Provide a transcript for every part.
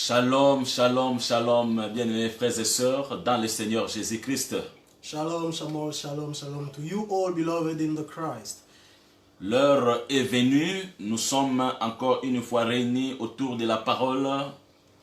Shalom, shalom, shalom, bien-aimés frères et sœurs, dans le Seigneur Jésus-Christ. Shalom, shalom, shalom, shalom to you all beloved in the Christ. L'heure est venue, nous sommes encore une fois réunis autour de la parole.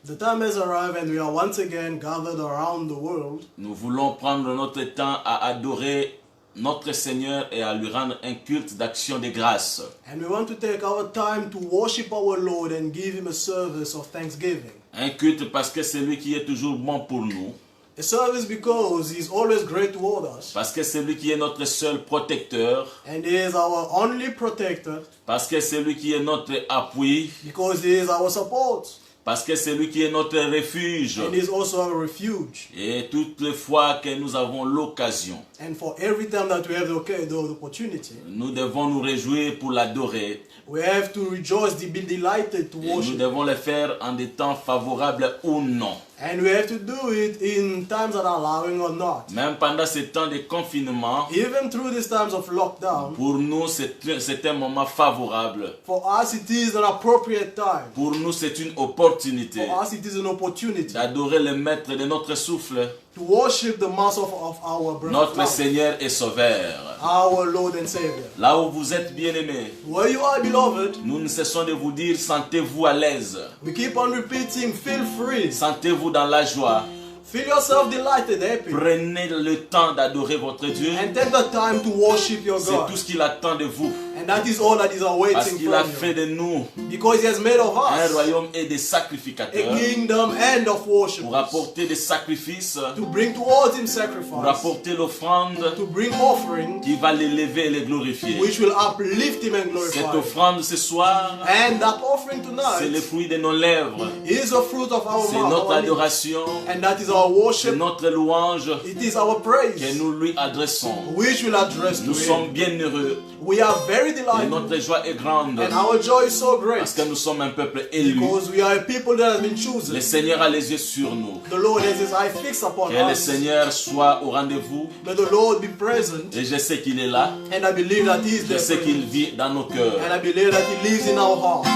The time has arrived and we are once again gathered around the world. Nous voulons prendre notre temps à adorer notre Seigneur et à lui rendre un culte d'action de grâce. And we want to take our time to worship our Lord and give Him a service of thanksgiving. Un culte parce que c'est lui qui est toujours bon pour nous. A service because He's always great toward us. Parce que c'est lui qui est notre seul protecteur. And He is our only protector. Parce que c'est lui qui est notre appui. Because He is our support. Parce que c'est lui qui est notre refuge. And He is also our refuge. Et toutes les fois que nous avons l'occasion, And for every time that we have the opportunity, nous devons nous réjouir pour l'adorer. we have to rejoice, be delighted to Et nous worship. devons le faire en des temps favorables ou non. And we have to do it in times that are allowing or not. Même pendant ces temps de confinement, Even through these times of lockdown, pour nous c'est un moment favorable. for us it is an appropriate time. Pour nous c'est une opportunité For us it is an opportunity d'adorer le maître de notre souffle, to worship the Master of our notre brother, Seigneur et Sauveur. our Lord and Savior. Là où vous êtes bien-aimés, Where you are, beloved, nous ne cessons de vous dire, sentez-vous à l'aise. we keep on repeating, feel free. Sentez-vous dans la joie. Feel yourself delighted, happy. Prenez le temps d'adorer votre Dieu. And take the time to worship your C'est God. tout ce qu'il attend de vous. And that is all that is Parce awaiting qu'il a from fait you. de nous Because He has made of un us royaume et des a sacrificateurs kingdom and of pour worshipers. apporter des sacrifices, To bring towards Him pour sacrifice. apporter l'offrande To bring offering qui va l'élever et le glorifier. which will uplift Him and Cette glorify Him. offrande ce soir, And that offering c'est le tonight fruit de nos lèvres. is a fruit of our C'est mouth, notre our lips. adoration, And that is our c'est worship. notre louange It is our que praise nous lui adressons. which will address to Nous sommes Him. bien heureux We are very et delighted notre joie est grande and our joy is so great parce que nous sommes un peuple élu. because we are a people that has been Le chosen. Seigneur a les yeux sur nous. The Lord has His eye fixed upon Que le us. Seigneur soit au rendez-vous. May the Lord be present, Et je sais qu'il est là. and I believe that He is Je there. sais qu'il vit dans nos cœurs. And I believe that He lives in our hearts.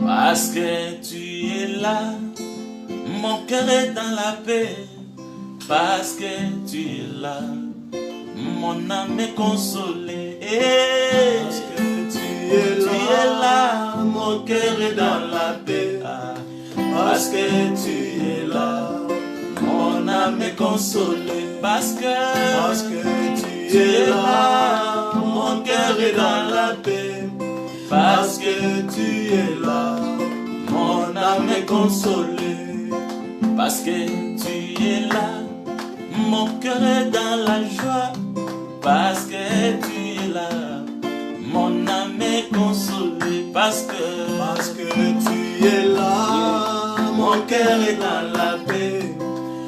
Parce que tu es là, mon cœur est dans la paix. Parce que tu es là, mon âme est consolée. Parce que tu es là, mon cœur est dans la paix. Parce que tu es là, mon âme est consolée. Parce que tu es là, mon cœur est dans la paix. Parce que tu es là, mon âme est consolée. Parce que tu es là, mon cœur est dans la joie. Parce que tu es là, mon âme est consolée. Parce que tu es là, mon cœur est dans la paix.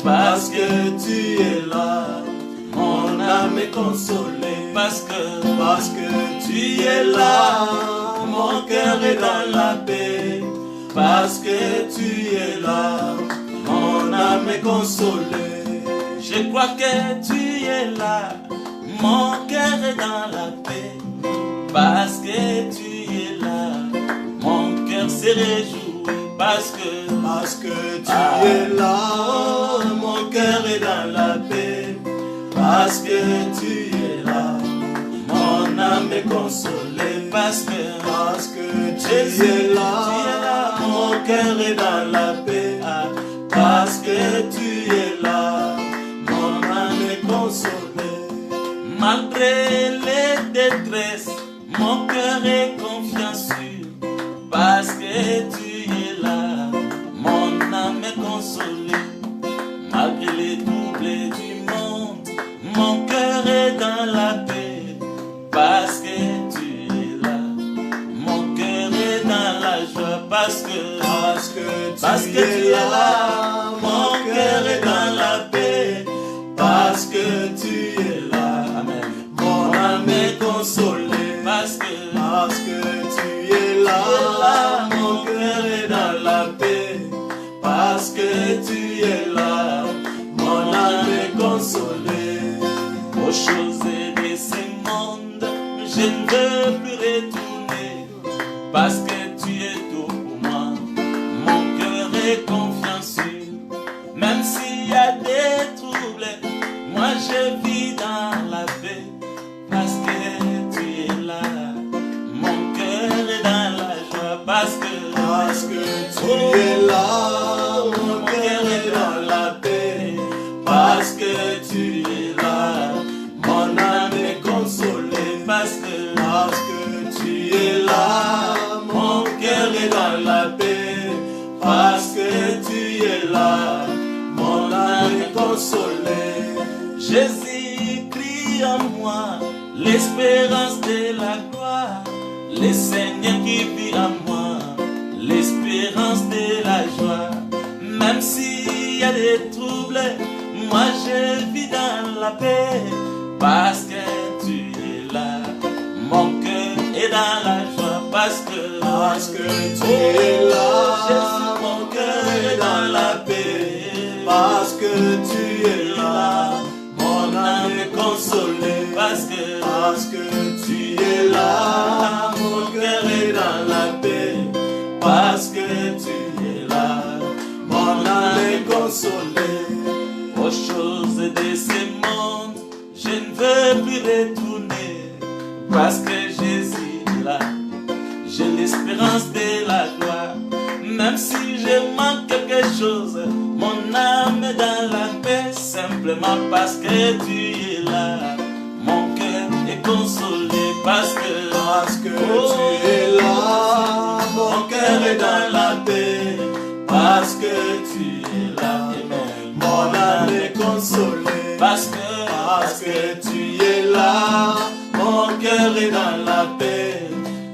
Parce que tu es là, mon âme est consolée. Parce que tu es là, mon cœur est dans la paix. Parce que tu es là, mon âme est consolée. Je crois que tu es là, mon cœur est dans la paix. Parce que tu es là, mon cœur se réjouit. Parce que tu es là, mon cœur est dans la paix. Parce que tu es là, mon âme est consolée. Parce que tu es là, mon cœur est dans la paix. Parce que tu es là, mon âme est consolée. Malgré les détresses, mon cœur est confiant sûr. Parce que tu es là, mon âme est consolée. Malgré les troubles du monde, mon cœur est dans la paix. Parce que tu es là, mon cœur est dans la joie. Parce que tu es là, mon cœur est dans la paix. Parce que tu es là, amen, mon âme est consolée. Parce que tu es là, mon cœur est dans la paix. Parce que tu es là, mon âme est consolée. aux choses de ce monde, je ne veux plus retourner, parce que tu es tout pour moi. Mon cœur est confiant sur, même s'il y a des troubles, moi je vis dans la paix, parce que tu es là. Mon cœur est dans la joie, parce que tu es là. Mon cœur est dans la paix, parce que tu es là. Mon âme est consolée, parce que tu es là. Mon cœur est dans la paix, parce que tu es là. Mon âme est consolée. Jésus crie en moi l'espérance de la gloire, le Seigneur qui vit en moi l'espérance de la joie. Même s'il y a des troubles, moi je vis dans la paix, parce que tu es là. Mon cœur est dans la joie, parce que tu es là. Jésus, Mon cœur est dans la paix, parce que tu es là. Mon âme est consolée, parce que tu es là. Mon cœur est dans la paix, parce que tu es là. Mon âme est consolée. aux choses de ce monde, je ne veux plus retourner, parce que Jésus est là. J'ai l'espérance de la gloire. Même si je manque quelque chose, mon âme est dans la paix, simplement parce que tu es là. Mon cœur est consolé, parce que tu es là. Mon cœur est dans la paix, parce que tu es là. Amen. Mon âme est consolée, Parce que tu es là. Mon cœur est dans la paix,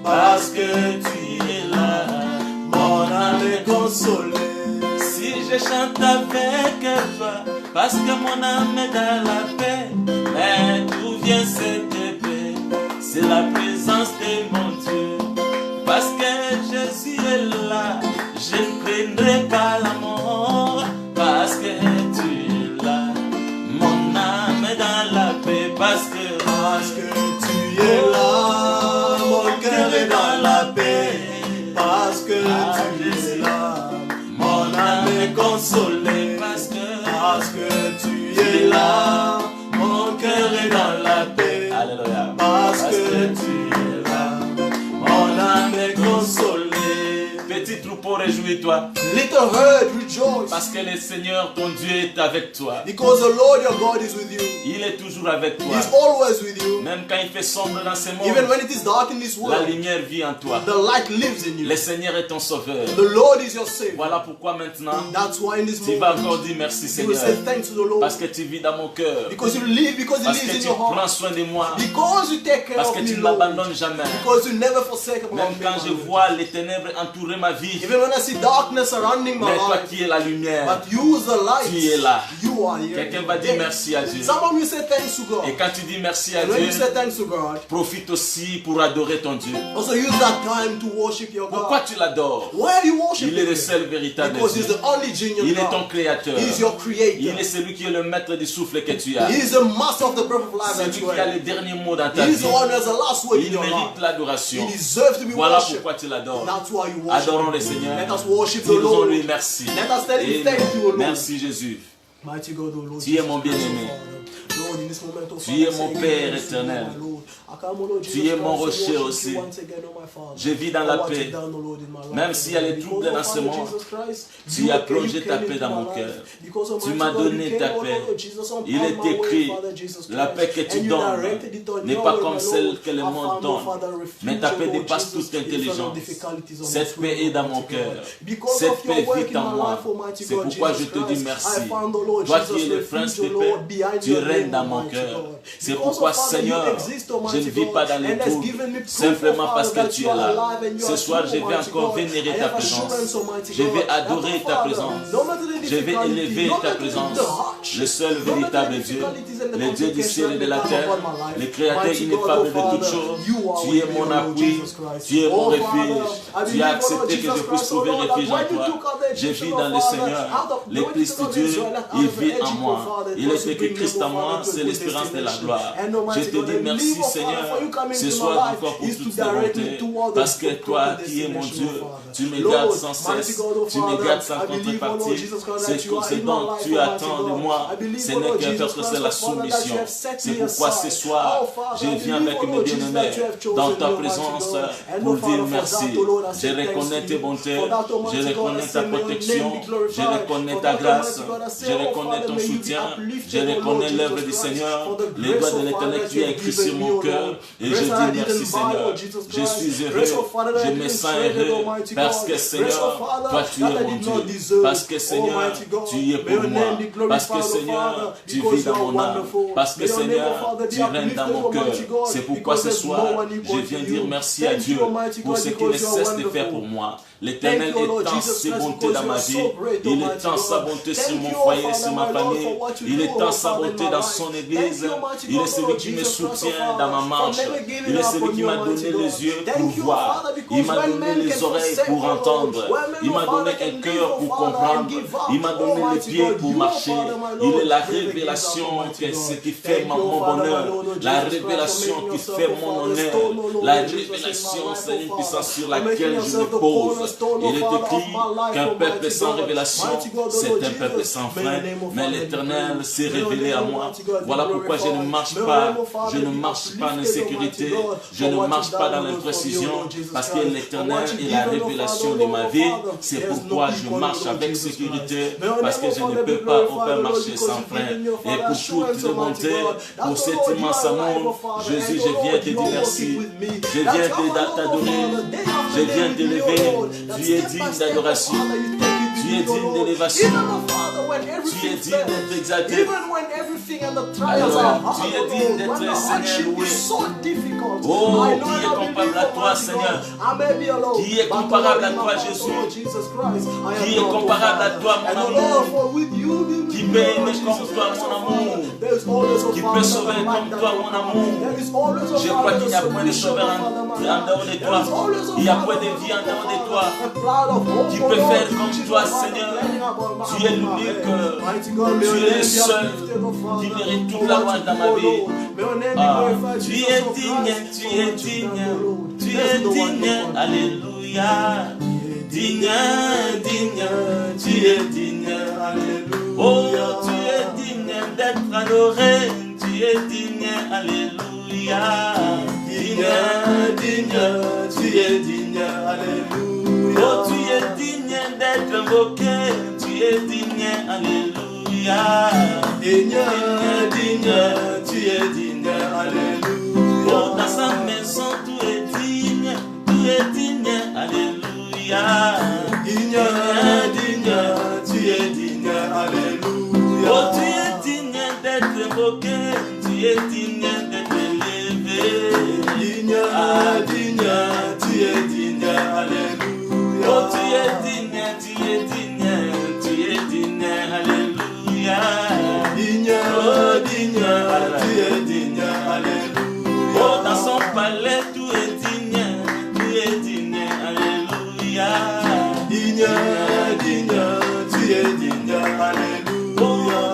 parce que tu es là. Mon âme est consolée. si je chante avec joie, parce que mon âme est dans la paix, mais d'où vient cette paix? C'est la présence de mon Dieu. Parce que Jésus est là, je ne craindrai pas la mort, parce que tu es là. Mon âme est dans la paix, parce que tu es là. Mon cœur est dans la paix, parce que tu es là. Mon âme est consolée, parce que tu es là. Mon cœur est dans la paix, Alléluia. parce que tu es là. Mon âme est consolée. Petit troupeau, réjouis-toi, Little herd, rejoice, parce que le Seigneur, ton Dieu, est avec toi. because the Lord your God is with you. Il est toujours avec toi. He's always with you. Même quand il fait sombre dans ce Even monde, when it is dark in this la world, lumière vit en toi. the light lives in you. Le Seigneur est ton sauveur. The Lord is your Savior. Voilà pourquoi maintenant, That's why in this tu vas moment, encore dire merci you will Seigneur. say thanks to the Lord. Parce que tu vis dans mon cœur. Because you live, because He Parce lives que in tu your prends heart. soin de moi. Because you take care Parce of que me, tu ne Lord. m'abandonnes jamais. Because you never forsake me. Même quand je vois les ténèbres entourer ma vie, Even when I see darkness surrounding my mais toi life, qui es la lumière, but you the light, tu es là. you are here. Quelqu'un va dire merci à Dieu. Someone will say thanks to God. Et quand tu dis merci à And when you Dieu, say thanks to God, profite aussi pour adorer ton Dieu. also use that time to worship your Pourquoi God. tu l'adores? Why do you worship Il est le Him? seul véritable Because Dieu. He's the only genuine Il est ton God. créateur. He's your Il creator. est celui qui est le maître du souffle que tu as. He's the master of the breath of life that Celui you qui a have. les derniers mots dans ta He's vie. the one who has the last word in Il your mérite life. l'adoration. He deserves to be Voilà worshipped. pourquoi tu l'adores. That's why you worship Adorons Him. le Seigneur. Let us worship the Disons lui Lord. merci. Let us tell Him Et thank you, Lord. merci Jésus. Mighty God, O Lord Tu es Jesus mon Christ, bien-aimé. Father. Lord, in this moment, oh Tu Father, es mon say Père yes, éternel. my Lord. I come, O Lord Tu Jesus es mon Christ, to rocher worship aussi. you once again, oh my Father. Je vis dans I la want paix. it down, O Lord, in my life, Même s'il y a Lord. les troubles Because, dans oh ce Father monde, Jesus Christ, tu you as came plongé ta into paix my dans mon life. cœur. Because, oh Tu mighty m'as God, you donné came, ta oh paix. Lord Jesus, upon Il est my way, écrit, Father Jesus la Christ. paix que tu And you donnes directed it on n'est your pas way, comme my celle Lord. que le I monde found, oh donne. Father, refuge, Mais ta oh paix Lord dépasse Jesus, toute in front of intelligence. difficulties on Cette this paix road, est dans Almighty mon God. cœur. Because Cette of your paix work vit in en my moi. life, Almighty C'est God, pourquoi Jesus je te dis Christ, merci. I found, oh Lord Toi Jesus, qui es le refuge, prince oh de Lord, paix, behind tu your règnes name, dans mon Almighty cœur. God. C'est Because, pourquoi, oh Father, Seigneur, you exist, je Almighty ne vis God, pas dans les and has troubles, given me proof, simplement oh parce Father, que that tu you es are là. alive and you Ce are soir, true, je vais Almighty encore God. vénérer I ta have assurance, présence. Almighty Je God, vais that, oh adorer ta Father, présence. no matter the Je vais difficulty, élever no ta matter présence. the hardship, Le seul no matter the véritable Dieu, difficulties and the le Dieu du ciel et de la complications terre, upon my life. le Créateur Mighty God, ineffable oh de toutes Father, choses. you are Tu with es me, mon oh Lord appui, Jesus Christ. tu es mon Oh refuge. Father, I Tu as believe, oh Lord accepté que Jesus je puisse Christ, oh trouver Lord, that refuge en when you toi. took out the Je Egyptians, vis oh dans le Father, Seigneur. out of Le when you Christ took out the Dieu, Israelites out il of vit en Egypt, oh moi. Father, Il it was est to écrit bring Christ them, en oh moi. Father, c'est l'espérance de la gloire. Je te dis merci Seigneur, ce soir encore pour toutes tes bontés, parce que toi qui es mon Dieu, tu me gardes sans cesse, tu me gardes sans contrepartie. C'est donc tu attends de moi, ce n'est qu'un faire que c'est la soumission. C'est pourquoi ce soir, je viens avec mes bien-aimés dans ta présence pour dire merci. Je reconnais tes bontés, je reconnais ta protection, je reconnais ta grâce, je reconnais ton soutien, je reconnais l'œuvre du Seigneur, les doigts de l'Éternel qui a écrit sur mon cœur, et je dis merci Seigneur. Je suis heureux, je me sens heureux, parce que Seigneur, toi tu es mon Dieu, parce que Seigneur, tu es pour moi, parce que Seigneur, tu vis dans mon âme, parce que Seigneur, tu règnes dans mon cœur. C'est pourquoi ce soir, je viens dire merci à Dieu pour ce qu'il ne cesse de faire pour moi. L'Éternel étend ses bontés dans ma vie, il étend sa bonté sur mon foyer, sur ma famille, il étend sa bonté dans son église, il est celui qui me soutient dans ma marche, il est celui qui m'a donné les yeux pour voir, il m'a donné les oreilles pour entendre, il m'a donné un cœur pour comprendre, il m'a donné les pieds pour marcher, il est la révélation que ce qui fait mon bonheur, la révélation qui fait mon honneur, la révélation c'est une puissance sur laquelle je me pose. Il est écrit qu'un peuple sans révélation, c'est un peuple sans frein, mais l'Éternel s'est révélé à moi. Voilà pourquoi je ne marche pas en insécurité, je ne marche pas dans l'imprécision, parce que l'Éternel est la révélation de ma vie. C'est pourquoi je marche avec sécurité, parce que je ne peux pas marcher sans frein. Et pour toutes les bontés, pour cet immense amour, Jésus, je viens te dire merci, je viens t'adorer, je viens t'élever. Tu es digne d'adoration, tu es digne d'élévation, tu es digne d'être exalté. Alors, tu es digne d'être Seigneur loué. Oh, qui est comparable à toi, Seigneur? Qui est comparable à toi, Jésus? Qui est comparable à toi, mon amour? Qui peut aimer comme toi, mon amour? Qui peut sauver comme toi, mon amour? Je crois qu'il n'y a point de sauveur en dehors de toi. Il n'y a point de vie en dehors de toi. Qui peut faire comme toi, Seigneur? Tu es l'unique, tu es le seul qui mérite toute la gloire dans ma vie. Ah, tu es digne, tu es digne, tu es digne, alléluia. Digne, digne, tu es digne, alléluia. Oh, tu es digne d'être adoré, tu es digne, alléluia. Digne, digne, tu es digne, alléluia. Oh, tu es digne d'être invoqué, tu es digne, alléluia. Digne, digne, tu es digne, alléluia. Oh, dans sa maison, tout est digne, alléluia. Digne, digne, tu es digne, alléluia. Oh, tu es digne d'être invoqué, tu es digne d'être élevé. Digne, digne, tu es digne, alléluia. Oh, tu es digne, tu es digne, tu es digne, alléluia. Digne, digne, tu es digne, alléluia. Oh, dans son palais, tout est digne, alléluia. Digne, digne, tu es digne, alléluia. Oh,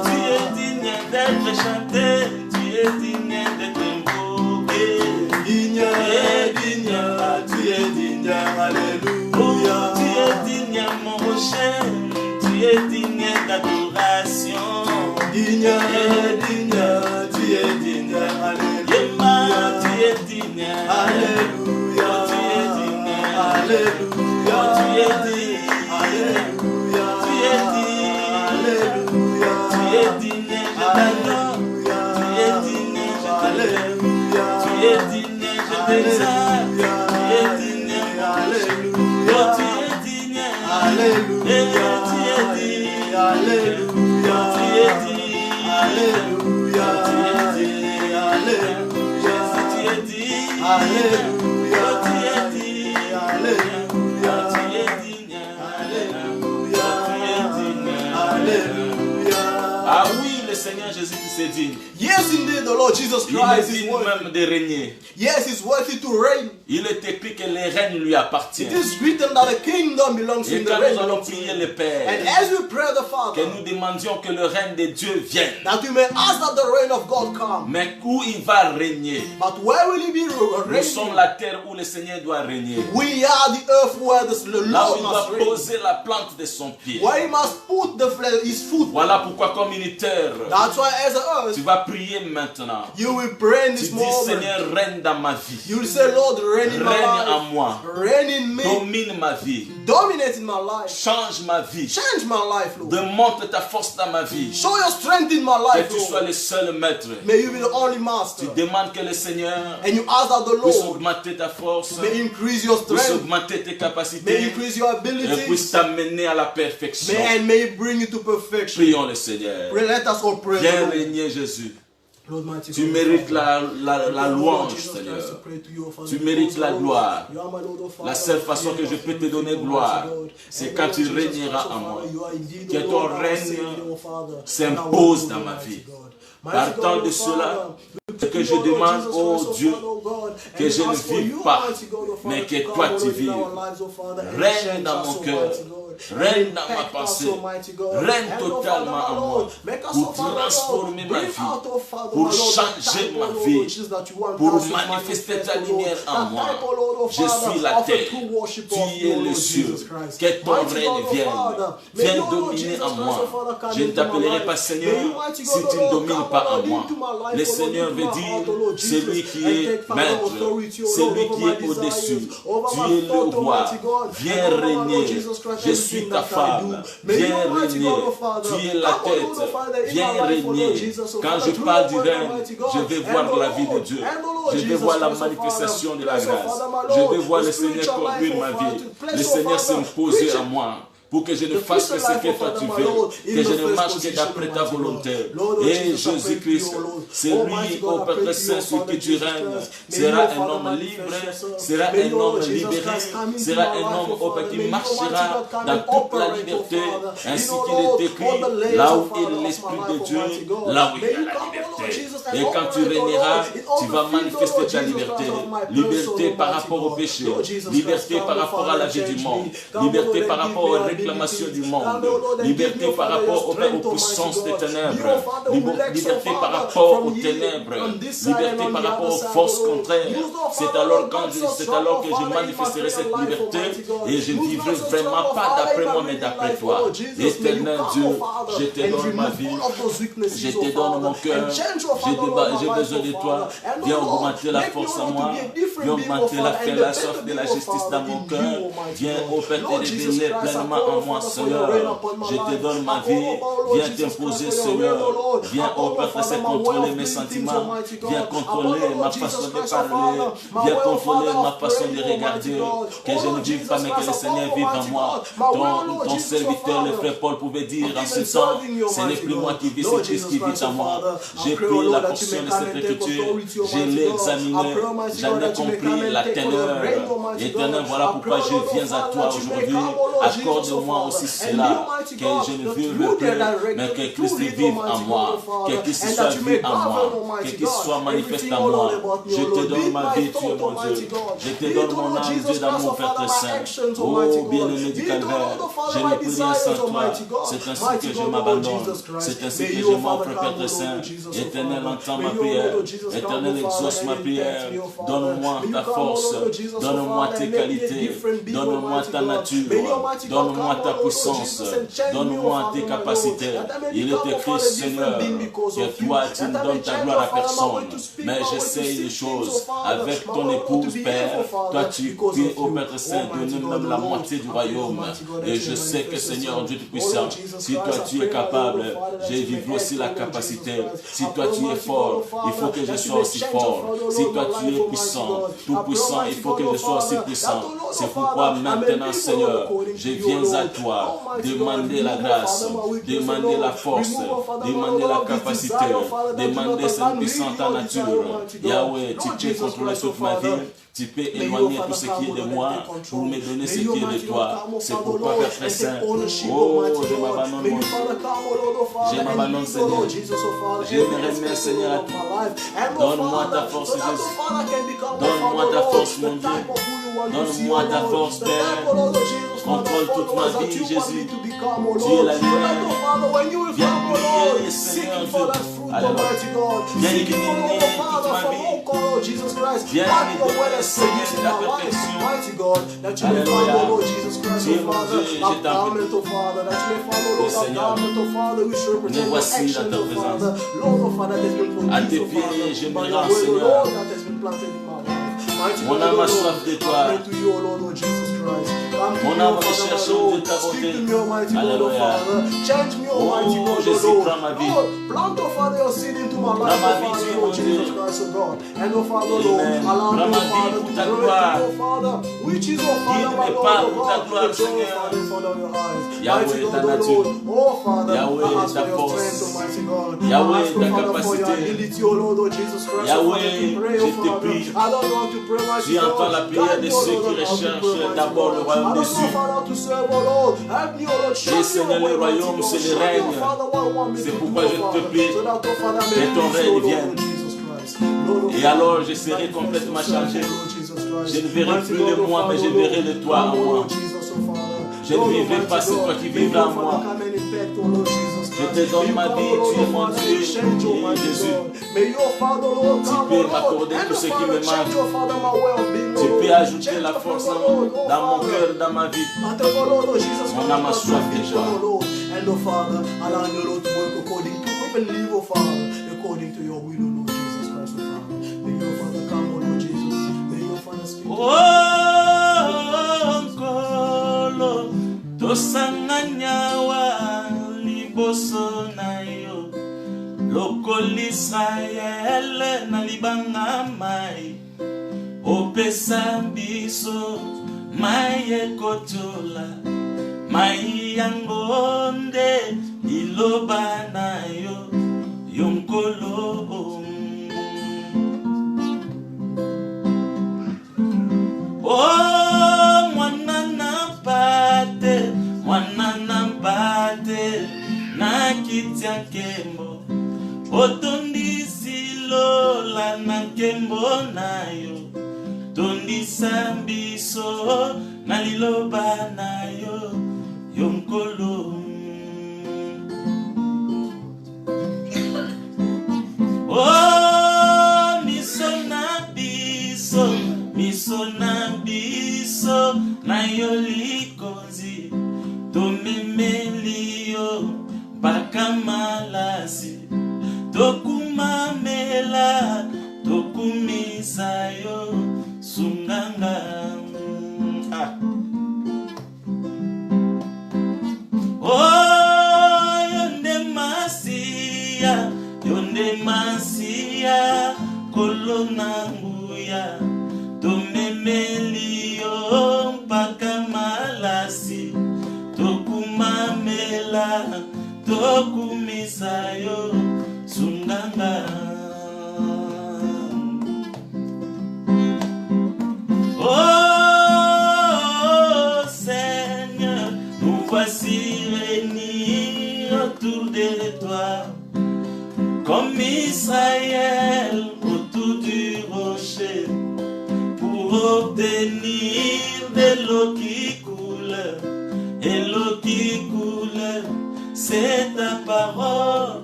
tu es digne d'être chanté, tu es digne d'être invoqué. Digne, digne, tu es digne, alléluia. Oh, tu es digne, mon rocher, tu es digne d'adoration. Digne, digne, tu es digne, alléluia. Tu es digne, alléluia. Tu es digne, alléluia. Tu es digne, alléluia. Tu es digne, alléluia. Tu es digne, je t'adore. Tu es digne, je t'alléluia. Tu es digne, je t'exalte. Tu es digne, alléluia. Oh, tu es digne, alléluia. Tu es digne, alléluia. Tu es digne, alléluia. Tu es digne, alléluia. Tu es digne, alléluia. Tu es digne, alléluia. Tu es digne, alléluia. Tu es digne, alléluia. Ah oui, le Seigneur Jésus-Christ est digne. Yes, indeed, the Lord Jesus Il est Christ is digne worthy. même de régner. Yes, he's worthy to reign. Il est écrit que les règnes lui appartiennent. It is written that the kingdom belongs to Et him, quand the reign nous allons belongs to prier him. le Père, And as we pray the que Father, nous demandions que le règne de Dieu vienne. that we may ask that the reign of God come. Mais où il va régner? But where will he be Nous sommes reigning? la terre où le Seigneur doit régner. We are the earth where the Là où Lord il must doit reign. poser la plante de son pied. Where he must put his foot. Voilà pourquoi comme militaire, That's why as a earth, tu vas prier maintenant. you will pray in Tu this dis moment. Seigneur, règne dans ma vie. You will say, Lord, reign in my Règne en life. moi. Reign in me. Domine ma vie. Dominate in my life. Change ma vie. Change my life, Lord. Démontre ta force dans ma vie. Show your strength in my Que life, tu sois Lord. le seul maître. May you be the only master. Tu demandes que le Seigneur And you ask that the puisse Lord augmenter ta force, may increase your puisse strength, augmenter tes may capacités increase your et puisse abilities, t'amener à la perfection. may bring you to perfection. Prions le Seigneur. Let us all pray. Viens Lord. régner Jésus. Lord, mighty Tu God, mérites Father. la Lord louange, Jesus Seigneur. Christ, to pray to you, Father. Tu mérites la gloire. You are my Lord, oh Father. La seule façon que je peux te donner gloire, c'est quand tu régneras en moi. Que ton règne s'impose dans ma vie. Partant de cela, ce que je demande, oh Dieu, que je ne vive pas, mais que toi tu vives. Règne dans mon cœur, règne dans ma pensée, règne totalement en moi, pour transformer ma vie, pour changer ma vie, pour manifester ta lumière en moi. Je suis la terre, tu es le ciel, que ton règne vienne, viens dominer en moi. Je ne t'appellerai pas Seigneur si tu ne domines pas en moi. Le Seigneur veut dire celui qui est maître, celui qui est au-dessus. Tu es le roi, viens régner. Je suis ta femme, viens régner. Tu es la tête, viens régner. Quand je parle du règne, je vais voir la vie de Dieu. Je vais voir la manifestation de la grâce. Je vais voir le Seigneur conduire ma vie. Le Seigneur s'imposer à moi, pour que je ne fasse que ce que toi tu veux, que je ne marche que d'après ta volonté. Et Jésus-Christ, c'est lui, ô Père Saint, sur qui tu règnes, sera un homme libre, sera un homme libéré, sera un homme, ô Père, qui marchera dans toute la liberté, ainsi qu'il est écrit, là où est l'Esprit de Dieu, là où il y a la liberté. Et quand tu régneras, tu vas manifester ta liberté. Liberté par rapport au péché, liberté par rapport à la vie du monde, liberté par rapport aux réclamations du monde, liberté par rapport aux puissances des ténèbres, liberté par rapport aux ténèbres, liberté par rapport aux forces contraires. C'est alors que je manifesterai cette liberté et je ne vivrai vraiment pas d'après moi mais d'après toi. Éternel Dieu, je te donne ma vie, je te donne mon cœur, j'ai besoin de toi. Viens augmenter la force en moi, viens augmenter la soif de la justice dans mon cœur. Viens, ô Père, te révéler pleinement en moi, Seigneur. Je te donne ma vie, viens t'imposer, Seigneur. Viens, ô Père, contrôler mes sentiments, viens contrôler ma façon de parler, viens contrôler ma façon de regarder. Que je ne vive pas, mais que le Seigneur vive en moi. Ton serviteur, le frère Paul, pouvait dire en ce temps, ce n'est plus moi qui vis, c'est Christ qui vit en moi. J'ai pris la portion de cette écriture, je l'ai examinée, j'en ai compris la teneur. Éternel, voilà pourquoi je viens à toi aujourd'hui. Accorde-moi aussi cela, que je ne vive plus, mais que Christ vive en moi, que Christ soit vu en moi, que Christ soit manifeste en moi. Je te donne ma vie, tu es mon Dieu. Je te donne mon âme, Dieu d'amour, Père très saint. Oh, bien-aimé du calvaire, je n'ai plus rien sans toi. C'est ainsi que je m'abandonne. C'est ainsi que je m'offre, Père très saint. Éternel, entends ma prière. Éternel, exauce ma prière. Donne-moi ta force. Donne-moi tes qualités. Donne-moi ta nature. Donne-moi ta puissance. Donne-moi tes capacités. Il est écrit, Seigneur, que toi, tu ne donnes ta gloire à personne. Mais j'essaye les choses avec ton épouse, Père. Toi, tu es au Père Saint, donne même la moitié du royaume. Et je sais que, Seigneur, Dieu Tout-Puissant, si toi, tu es capable, j'ai vécu aussi la capacité. Si toi, tu es fort, il faut que je sois aussi fort. Si toi, tu es puissant, tout-puissant, il faut que je sois aussi puissant. C'est pourquoi maintenant, Seigneur, je viens à toi demander la grâce, demander la force, demander la capacité, demander cette puissante nature. Yahweh, tu peux contrôler toute ma vie. Tu peux éloigner tout ce qui est de moi pour me donner ce qui est de toi. C'est pourquoi, Père très saint, oh, je m'abandonne, je m'abandonne, Seigneur. Je me remets, Seigneur, à toi. Donne-moi ta force, Jésus. Donne-moi ta force, mon Dieu. Donne-moi ta force, Père. Contrôle toute ma vie, Jésus. Tu es la lumière. Viens briller, Seigneur Dieu. Alléluia. Viens illuminer toute ma vie. Viens illuminer, Seigneur, la perfection. Alléluia. Tu es mon Dieu, je t'en prie. Oh Seigneur, nous voici dans ta présence. À tes pieds, je me rends, Seigneur. Mon âme a soif de toi. Mon âme recherche de ta beauté. Alléluia. Oh Jésus, prends ma vie. Prends ma vie, tu es mon Dieu. Amen. Prends ma vie pour ta gloire. Guide mes pas pour ta gloire, Seigneur. Yahweh, ta nature. Yahweh, ta force. Yahweh, ta capacité. Yahweh, je te prie. Tu entends la prière de ceux qui recherchent d'abord le royaume des cieux. Et Seigneur, le royaume, c'est le règne. C'est pourquoi je te prie que ton règne vienne. Et alors je serai complètement chargé. Je ne verrai plus de moi, mais je verrai de toi en moi. Je ne vivrai pas, c'est toi qui vivras en moi. Je te donne ma vie, tu es mon Dieu, Jésus. Tu peux m'accorder tout ce qui me manque. Tu peux ajouter la force dans mon cœur, dans ma vie. Mon âme a soif de toi. And the Father, allowing your Lord to work according to we believe, oh Father, according to your will, oh Lord Jesus Christ, oh Father. May your Father come, oh Lord Jesus. May your Father speak. Oh, Nkolo, tosanganyawa liboso na yo. Lokol Israel na libanga mai. Opesa biso mai ekotola. Mai yangonde iloba na yo yonkolo. Oh mwana na pate na kitia kembo. Otondisi lola na kembo na yo. Tondisa biso na liloba na yo. Yonkolo. Oh, miso na biso na yolikonzi. Tomemelio bakamalasi. Tokumamela, tokumisayo sunganga. Oh, yonde masia, kolonanguya, tomemelio mpaka malasi, tokumamela, tokumisayo sunganga. Oh Seigneur, nous voici réunis autour de toi, comme Israël autour du rocher, pour obtenir de l'eau qui coule, et l'eau qui coule, c'est ta parole,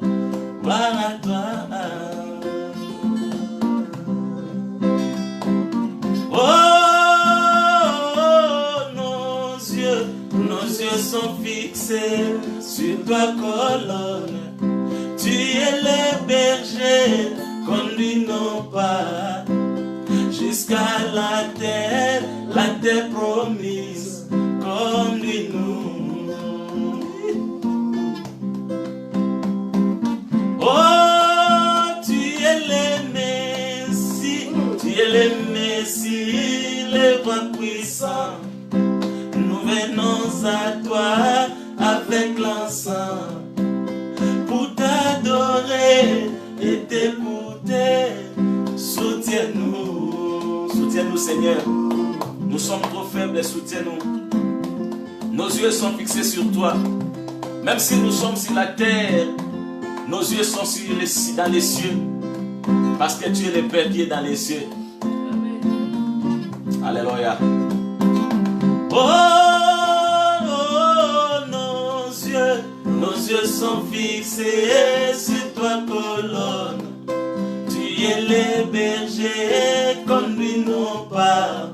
gloire à toi. Nos yeux sont fixés sur ta colonne. Tu es le berger, conduis nos pas jusqu'à la terre promise, conduis-nous. Oh, tu es le Messie, le roi puissant. Nous venons à toi avec l'encens pour t'adorer et t'écouter. Soutiens-nous Seigneur. Nous sommes trop faibles et soutiens-nous. Nos yeux sont fixés sur toi. Même si nous sommes sur la terre, nos yeux sont dans les cieux. Parce que tu es le Père qui est dans les cieux. Alléluia. Oh, nos yeux sont fixés sur toi, colonne. Tu es le berger, conduis-nous pas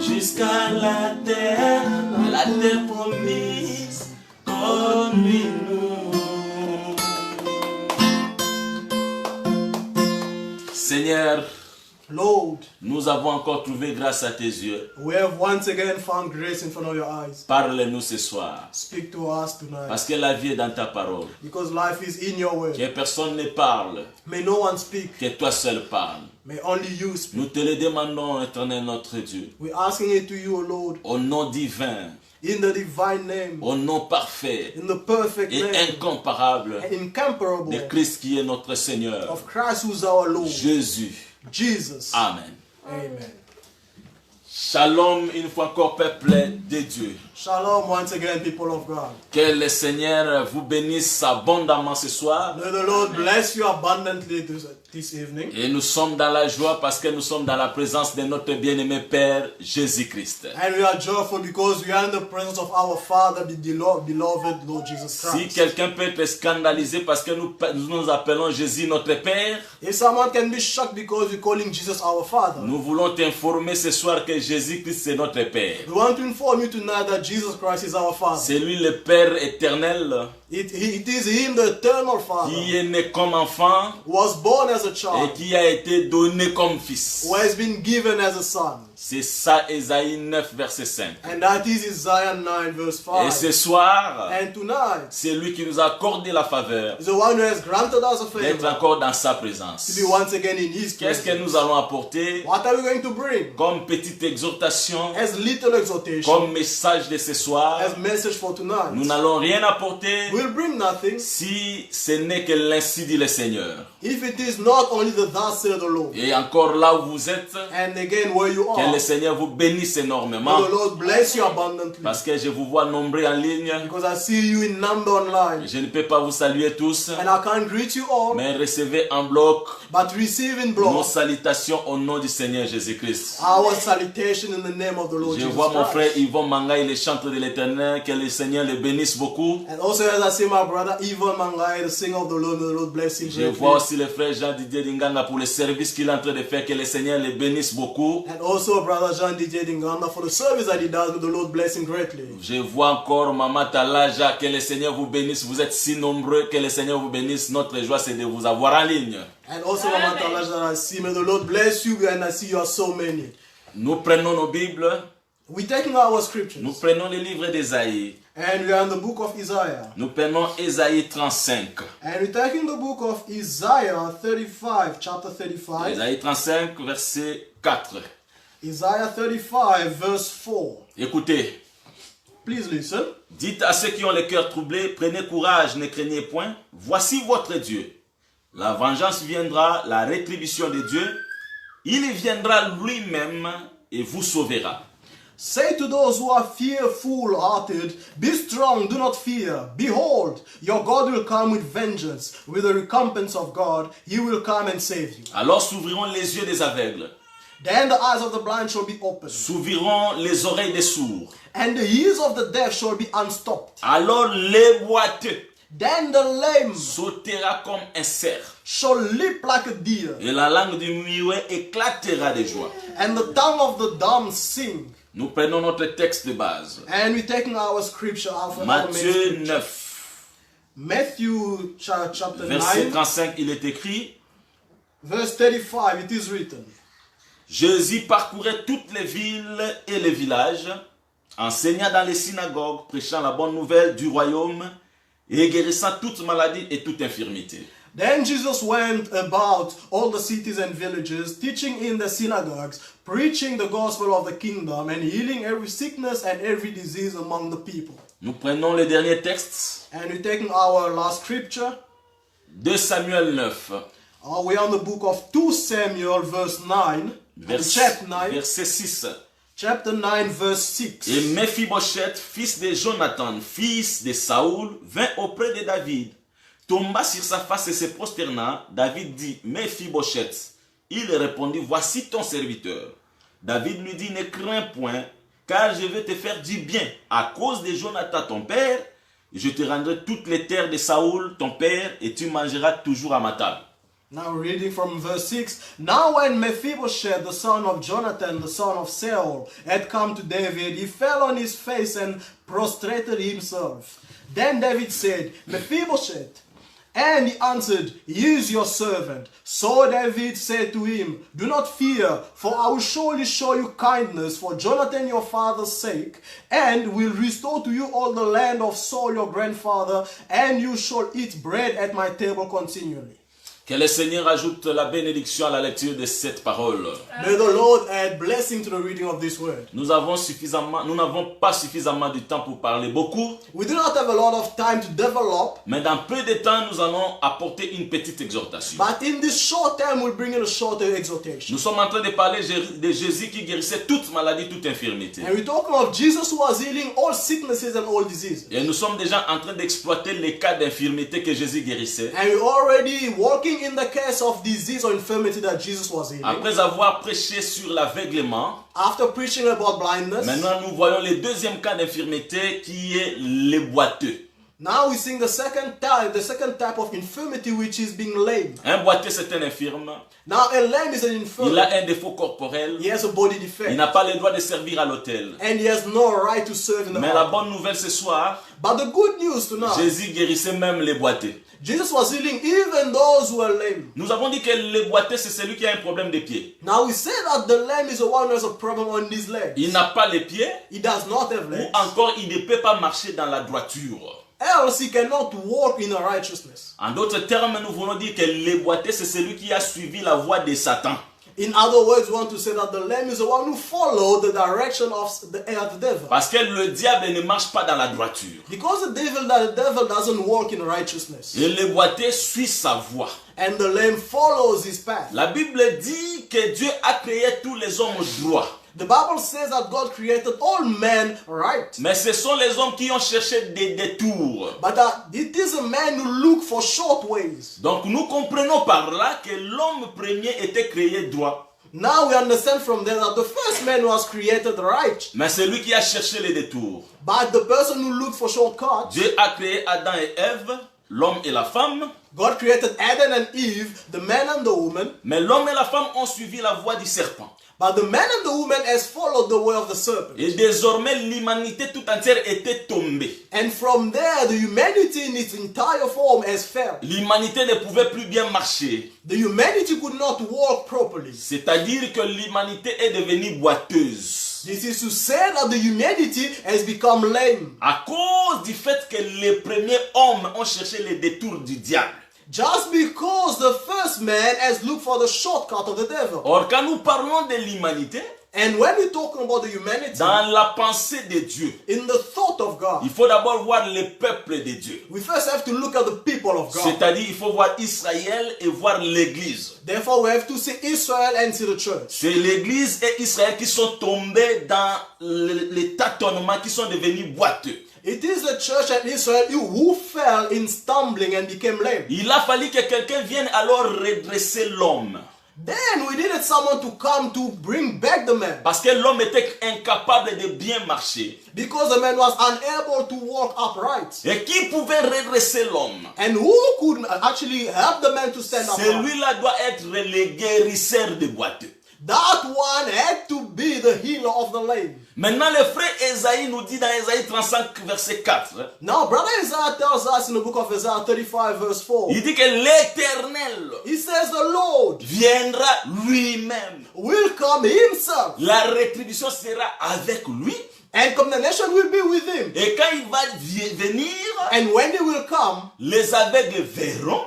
jusqu'à la terre promise, conduis-nous. Seigneur, Lord, nous avons encore trouvé grâce à tes yeux. we have once again found grace in front of your eyes. Parle-nous ce soir. Speak to us tonight. Parce que la vie est dans ta parole. Because life is in your word. Que personne ne parle. May no one speak. Que toi seul parles. May only you speak. Nous te le demandons, éternel notre Dieu. We're asking it to you, O Lord, Au nom divin. in the divine name, Au nom parfait. in the perfect Et name, incomparable. and incomparable De Christ qui est notre Seigneur. of Christ who's our Lord, Jésus. Jesus. Amen. Amen. Shalom, une fois encore, peuple de Dieu. Shalom once again, people of God. Que le Seigneur vous bénisse abondamment ce soir. May the Lord bless you abundantly this evening. Et nous sommes dans la joie parce que nous sommes dans la présence de notre bien-aimé Père Jésus-Christ. And we are joyful because we are in the presence of our Father, the beloved Lord Jesus Si Christ. quelqu'un peut être scandalisé parce que nous appelons Jésus notre Père, If someone can be shocked because we're calling Jesus our Father, nous voulons t'informer ce soir que Jésus-Christ c'est notre Père. we want to inform you tonight that Jesus Christ is our Father. C'est lui le Père éternel It is Him, the eternal Father, qui est né comme enfant who was born as a et child, qui a été donné comme fils. who has been given as a son. C'est ça, Ésaïe 9, verset 5. And that is Isaiah 9 verse Et 5. ce soir, And tonight, c'est lui qui nous a accordé la faveur is the one who has granted us a d'être favor encore dans sa to présence. be once again in His Qu'est-ce que presence. nous allons apporter What are we going to bring? comme petite exhortation, As little exhortation, comme message de ce soir? as message for tonight. Nous n'allons rien apporter We'll bring nothing si ce n'est que l'ainsi dit le Seigneur. if it is not only the thus said the Lord. Et encore là où vous êtes, And again, where you que are, le Seigneur vous bénisse may énormément. the Lord bless you abundantly. Parce que je vous vois nombreux en ligne. Because I see you in number online, Je ne peux pas vous saluer tous, and I can't greet you all, mais recevez en bloc but receive in nos blood salutations au nom du Seigneur Jésus-Christ. our salutation in the name of the Lord Je Jesus vois mon frère Christ. Yvon Mangaï, le chanteur de l'Éternel, que le Seigneur le bénisse beaucoup. And also, as I see my brother Ivan Mangai, the singer of the Lord, may the Lord bless him Je vois greatly. aussi le frère Jean-Didier Dinganga pour le service qu'il est en train de faire, que le Seigneur le bénisse beaucoup. And also, brother Jean DJ Dinganda, for the service that he does, may the Lord bless him greatly. Je vois encore Maman Talaja, que le Seigneur vous bénisse. Vous êtes si nombreux, que le Seigneur vous bénisse. Notre joie, c'est de vous avoir en ligne. And also, Mama Talash that I see, may the Lord bless you, and I see you are so many. Nous prenons nos Bibles, We're taking our scriptures, nous prenons le livre d'Ésaïe. and we are in the book of Isaiah. Nous prenons Ésaïe 35. And we're taking the book of Isaiah 35, chapter 35. Ésaïe 35, verset 4. Isaiah 35, verse 4. Écoutez, Please listen. dites à ceux qui ont le cœur troublé, prenez courage, ne craignez point. Voici votre Dieu. La vengeance viendra, la rétribution de Dieu. Il viendra lui-même et vous sauvera. Say to those who are fearful-hearted, be strong, do not fear. Behold, your God will come with vengeance, with the recompense of God. He will come and save you. Alors s'ouvriront les yeux des aveugles, Then the eyes of the blind shall be opened, s'ouvriront les oreilles des sourds. and the ears of the deaf shall be unstopped. Alors les boiteux Then the lame sautera comme un cerf, shall leap like a deer, et la langue du muet éclatera de joie. and the tongue of the dumb sing. Nous prenons notre texte de base. And we're taking our scripture out from our main Matthieu scripture. 9, Matthew chapter verset 9, 35, il est écrit: verse 35, it is written. Jésus parcourait toutes les villes et les villages, enseignant dans les synagogues, prêchant la bonne nouvelle du royaume et guérissant toute maladie et toute infirmité. Then Jesus went about all the cities and villages, teaching in the synagogues, preaching the gospel of the kingdom, and healing every sickness and every disease among the people. Nous prenons le dernier texte, And we're taking our last scripture. 2 Samuel 9, We're on the book of 2 Samuel, verse 9. verset 6. Chapter 9, verse 6. Et Mephibosheth, fils de Jonathan, fils de Saoul, vint auprès de David, tomba sur sa face et se prosterna. David dit, Mephibosheth. Il répondit, voici ton serviteur. David lui dit, ne crains point, car je vais te faire du bien. À cause de Jonathan ton père, je te rendrai toutes les terres de Saoul ton père, et tu mangeras toujours à ma table. Now reading from verse 6. Now when Mephibosheth, the son of Jonathan, the son of Saul, had come to David, he fell on his face and prostrated himself. Then David said, Mephibosheth. And he answered, he is your servant. So David said to him, do not fear, for I will surely show you kindness for Jonathan your father's sake, and will restore to you all the land of Saul your grandfather, and you shall eat bread at my table continually. Que le Seigneur ajoute la bénédiction à la lecture de cette parole. May the Lord add blessing to the reading of this word. Nous n'avons pas suffisamment de temps pour parler beaucoup. We do not have a lot of time to develop. Mais dans peu de temps, nous allons apporter une petite exhortation. But in this short time, we'll bring in a short exhortation. Nous sommes en train de parler de Jésus qui guérissait toute maladie, toute infirmité. And we're talking of Jesus who was healing all sicknesses and all diseases. Et nous sommes déjà en train d'exploiter les cas d'infirmité que Jésus guérissait. And we're already working in the case of disease or infirmity that Jesus was healing. Après avoir prêché sur l'aveuglement, after preaching about blindness, maintenant nous voyons le deuxième cas d'infirmité qui est les boiteux. Now we see the second type of infirmity, which is being lame. Un boiteux, c'est un infirme. Now a lame is an infirm. Il a un défaut corporel. He has a body defect. Il n'a pas le droit de servir à l'autel. And he has no right to serve in the Mais la bonne nouvelle ce soir, but the good news tonight, Jésus guérissait même les boiteux. Jesus was healing even those who are lame. Nous avons dit que le boiteux, c'est celui qui a un problème de pied. Now we say that the lame is the one who has a problem on his legs. Il n'a pas les pieds. He does not have legs. Ou encore, il ne peut pas marcher dans la droiture. Else he cannot walk in righteousness. En d'autres termes, nous voulons dire que le boiteux, c'est celui qui a suivi la voie de Satan. In other words, we want to say that the lame is the one who followed the direction of the devil. Parce que le diable ne marche pas dans la droiture. Because the devil doesn't walk in righteousness. Et le boiteux suit sa voie. And the lame follows his path. La Bible dit que Dieu a créé tous les hommes droits. The Bible says that God created all men right. Mais ce sont les hommes qui ont cherché des détours. But it is a man who look for short ways. Donc nous comprenons par là que l'homme premier était créé droit. Now we understand from there that the first man was created right. Mais celui qui a cherché les détours. But the person who looked for shortcuts. Dieu a créé Adam et Ève, l'homme et la femme. God created Adam and Eve, the man and the woman. Mais l'homme et la femme ont suivi la voie du serpent. But the man and the woman has followed the way of the serpent. Et désormais l'humanité tout entière était tombée. And from there, the humanity in its entire form has failed. L'humanité ne pouvait plus bien marcher. The humanity could not walk properly. C'est-à-dire que l'humanité est devenue boiteuse. This is to say that the humanity has become lame. À cause du fait que les premiers hommes ont cherché les détours du diable. Just because the first man has looked for the shortcut of the devil. Or, quand nous parlons de l'humanité, and when we're talking about the humanity, dans la pensée de Dieu, in the thought of God, il faut d'abord voir le peuple de Dieu. We first have to look at the people of God. C'est-à-dire, il faut voir Israël et voir l'Église. Therefore, we have to see Israel and see the church. C'est l'Église et Israël qui sont tombés dans les tâtonnements, qui sont devenus boiteux. It is the church and Israel who fell in stumbling and became lame. Il a fallu que quelqu'un vienne alors redresser l'homme. Then we needed someone to come to bring back the man. Parce que l'homme était incapable de bien marcher. Because the man was unable to walk upright. Et qui pouvait redresser l'homme? And who could actually help the man to stand upright? Celui-là doit être le guérisseur de boiteux. That one had to be the healer of the lame. Maintenant, le frère Esaïe nous dit dans Esaïe 35, verset 4. Now, brother Isaiah tells us in the book of Isaiah 35, verse 4. Il dit que l'Éternel, he says the Lord, viendra lui-même. Will come himself. La rétribution sera avec lui. And condemnation will be with him. Et quand il va venir, and when he will come, les aveugles verront.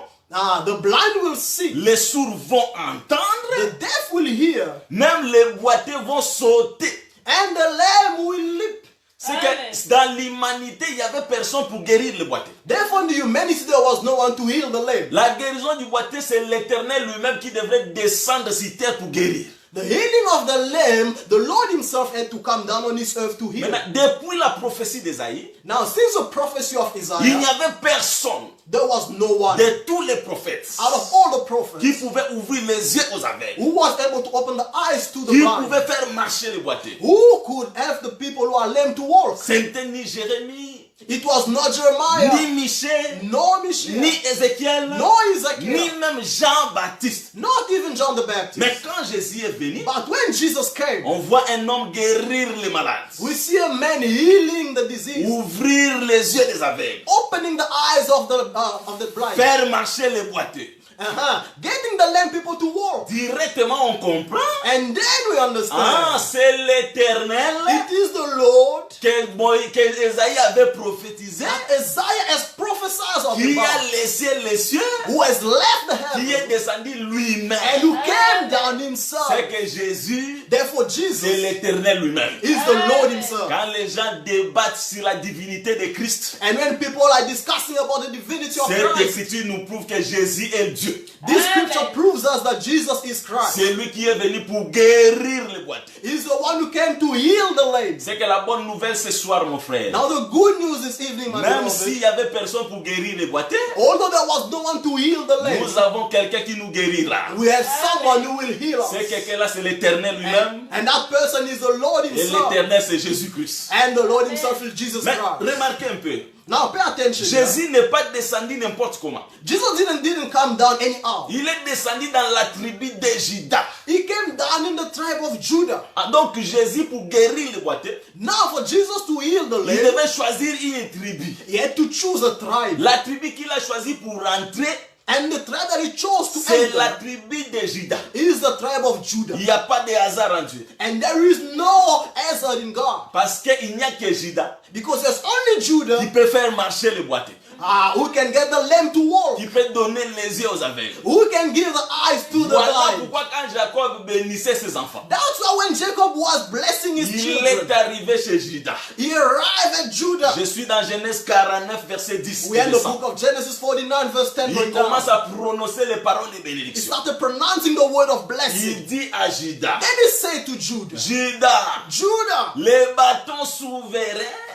The blind will see. Les sourds vont entendre. The deaf will hear. Même les boiteux vont sauter. And the lame will leap. C'est que dans l'humanité, il n'y avait personne pour guérir le boiteux. Therefore, in the humanity, there was no one to heal the lame. La guérison du boiteux, c'est l'Éternel lui-même qui devrait descendre sur terre pour guérir. The healing of the lame, the Lord himself had to come down on this earth to heal. Maintenant, depuis la prophétie d'Ésaïe, Now, since the prophecy of il n'y Isaiah, avait personne there was no one de tous les prophètes out of all the qui prophets pouvait ouvrir les yeux aux aveugles, who was able to open the eyes to the qui blind, pouvait faire marcher les boiteux. who could help the people who are lame to walk. C'était ni Jérémie, It was not Jeremiah, ni Michel, nor Michelle, ni Ézéchiel, nor ni Ezekiel, même Jean-Baptiste. not even John the Baptist. Mais quand Jésus est venu, But when Jesus came, on voit un homme guérir les malades, we see a man healing the disease, ouvrir les yeux des aveugles, opening the eyes of the blind, faire marcher les boiteux. getting the lame people to walk. Directement, on comprend. And then we understand Ah, c'est l'Éternel it is the Lord que Esaïe avait prophétisé, that Isaiah has prophesied of qui a about, laissé les cieux, who has left the qui heaven est descendu and lui-même. who came down himself. C'est que Jésus, Therefore, c'est Jesus l'Éternel lui-même. is the Lord himself. Quand les gens débattent sur la divinité de Christ, And when people are discussing about the divinity of cette Christ, écriture nous prouve que Jésus est Dieu. this scripture proves us that Jesus is Christ. C'est lui qui est venu pour guérir les boiteux. He's the one who came to heal the lame. C'est que la bonne nouvelle ce soir, mon frère. Now the good news this evening, my Même beloved, s'il y avait personne pour guérir les boiteux, although there was no one to heal the lame, nous avons quelqu'un qui nous guérira. we have someone who will heal us. C'est quelqu'un-là, c'est l'Éternel lui-même. And that person is the Lord Et himself. l'Éternel, c'est Jésus-Christ. And the Lord himself is Jesus Mais Christ. remarquez un peu. Now pay attention. Jésus n'est pas descendu n'importe comment. Jesus didn't come down anyhow. Il est descendu dans la tribu de Juda. He came down in the tribe of Judah. Ah, donc Jésus, pour guérir les boiteux, Now for Jesus to heal the il lame, devait choisir une tribu. he had to choose a tribe. La tribu qu'il a choisie pour rentrer, And the tribe that he chose to c'est la enter tribu de Juda. is the tribe of Judah. Il n'y a pas de hasard en Dieu. And there is no answer in God. Parce qu'il n'y a que Juda Because there's only Judah qui peut faire marcher les boiteux. who can get the lame to walk. Qui peut donner les yeux aux aveugles. Who can give the eyes to the Voilà blind. pourquoi quand Jacob bénissait ses enfants, That's why when Jacob was blessing his il est children, arrivé chez Juda. he arrived at Judah. Je suis dans Genèse 49, verset 10. We are in the book of Genesis 49 verse 10. Il right commence now. à prononcer les paroles de He bénédiction. started pronouncing the word of blessing. Il dit à Juda, Then he said to Judah, Juda, Judah, les bâtons souverains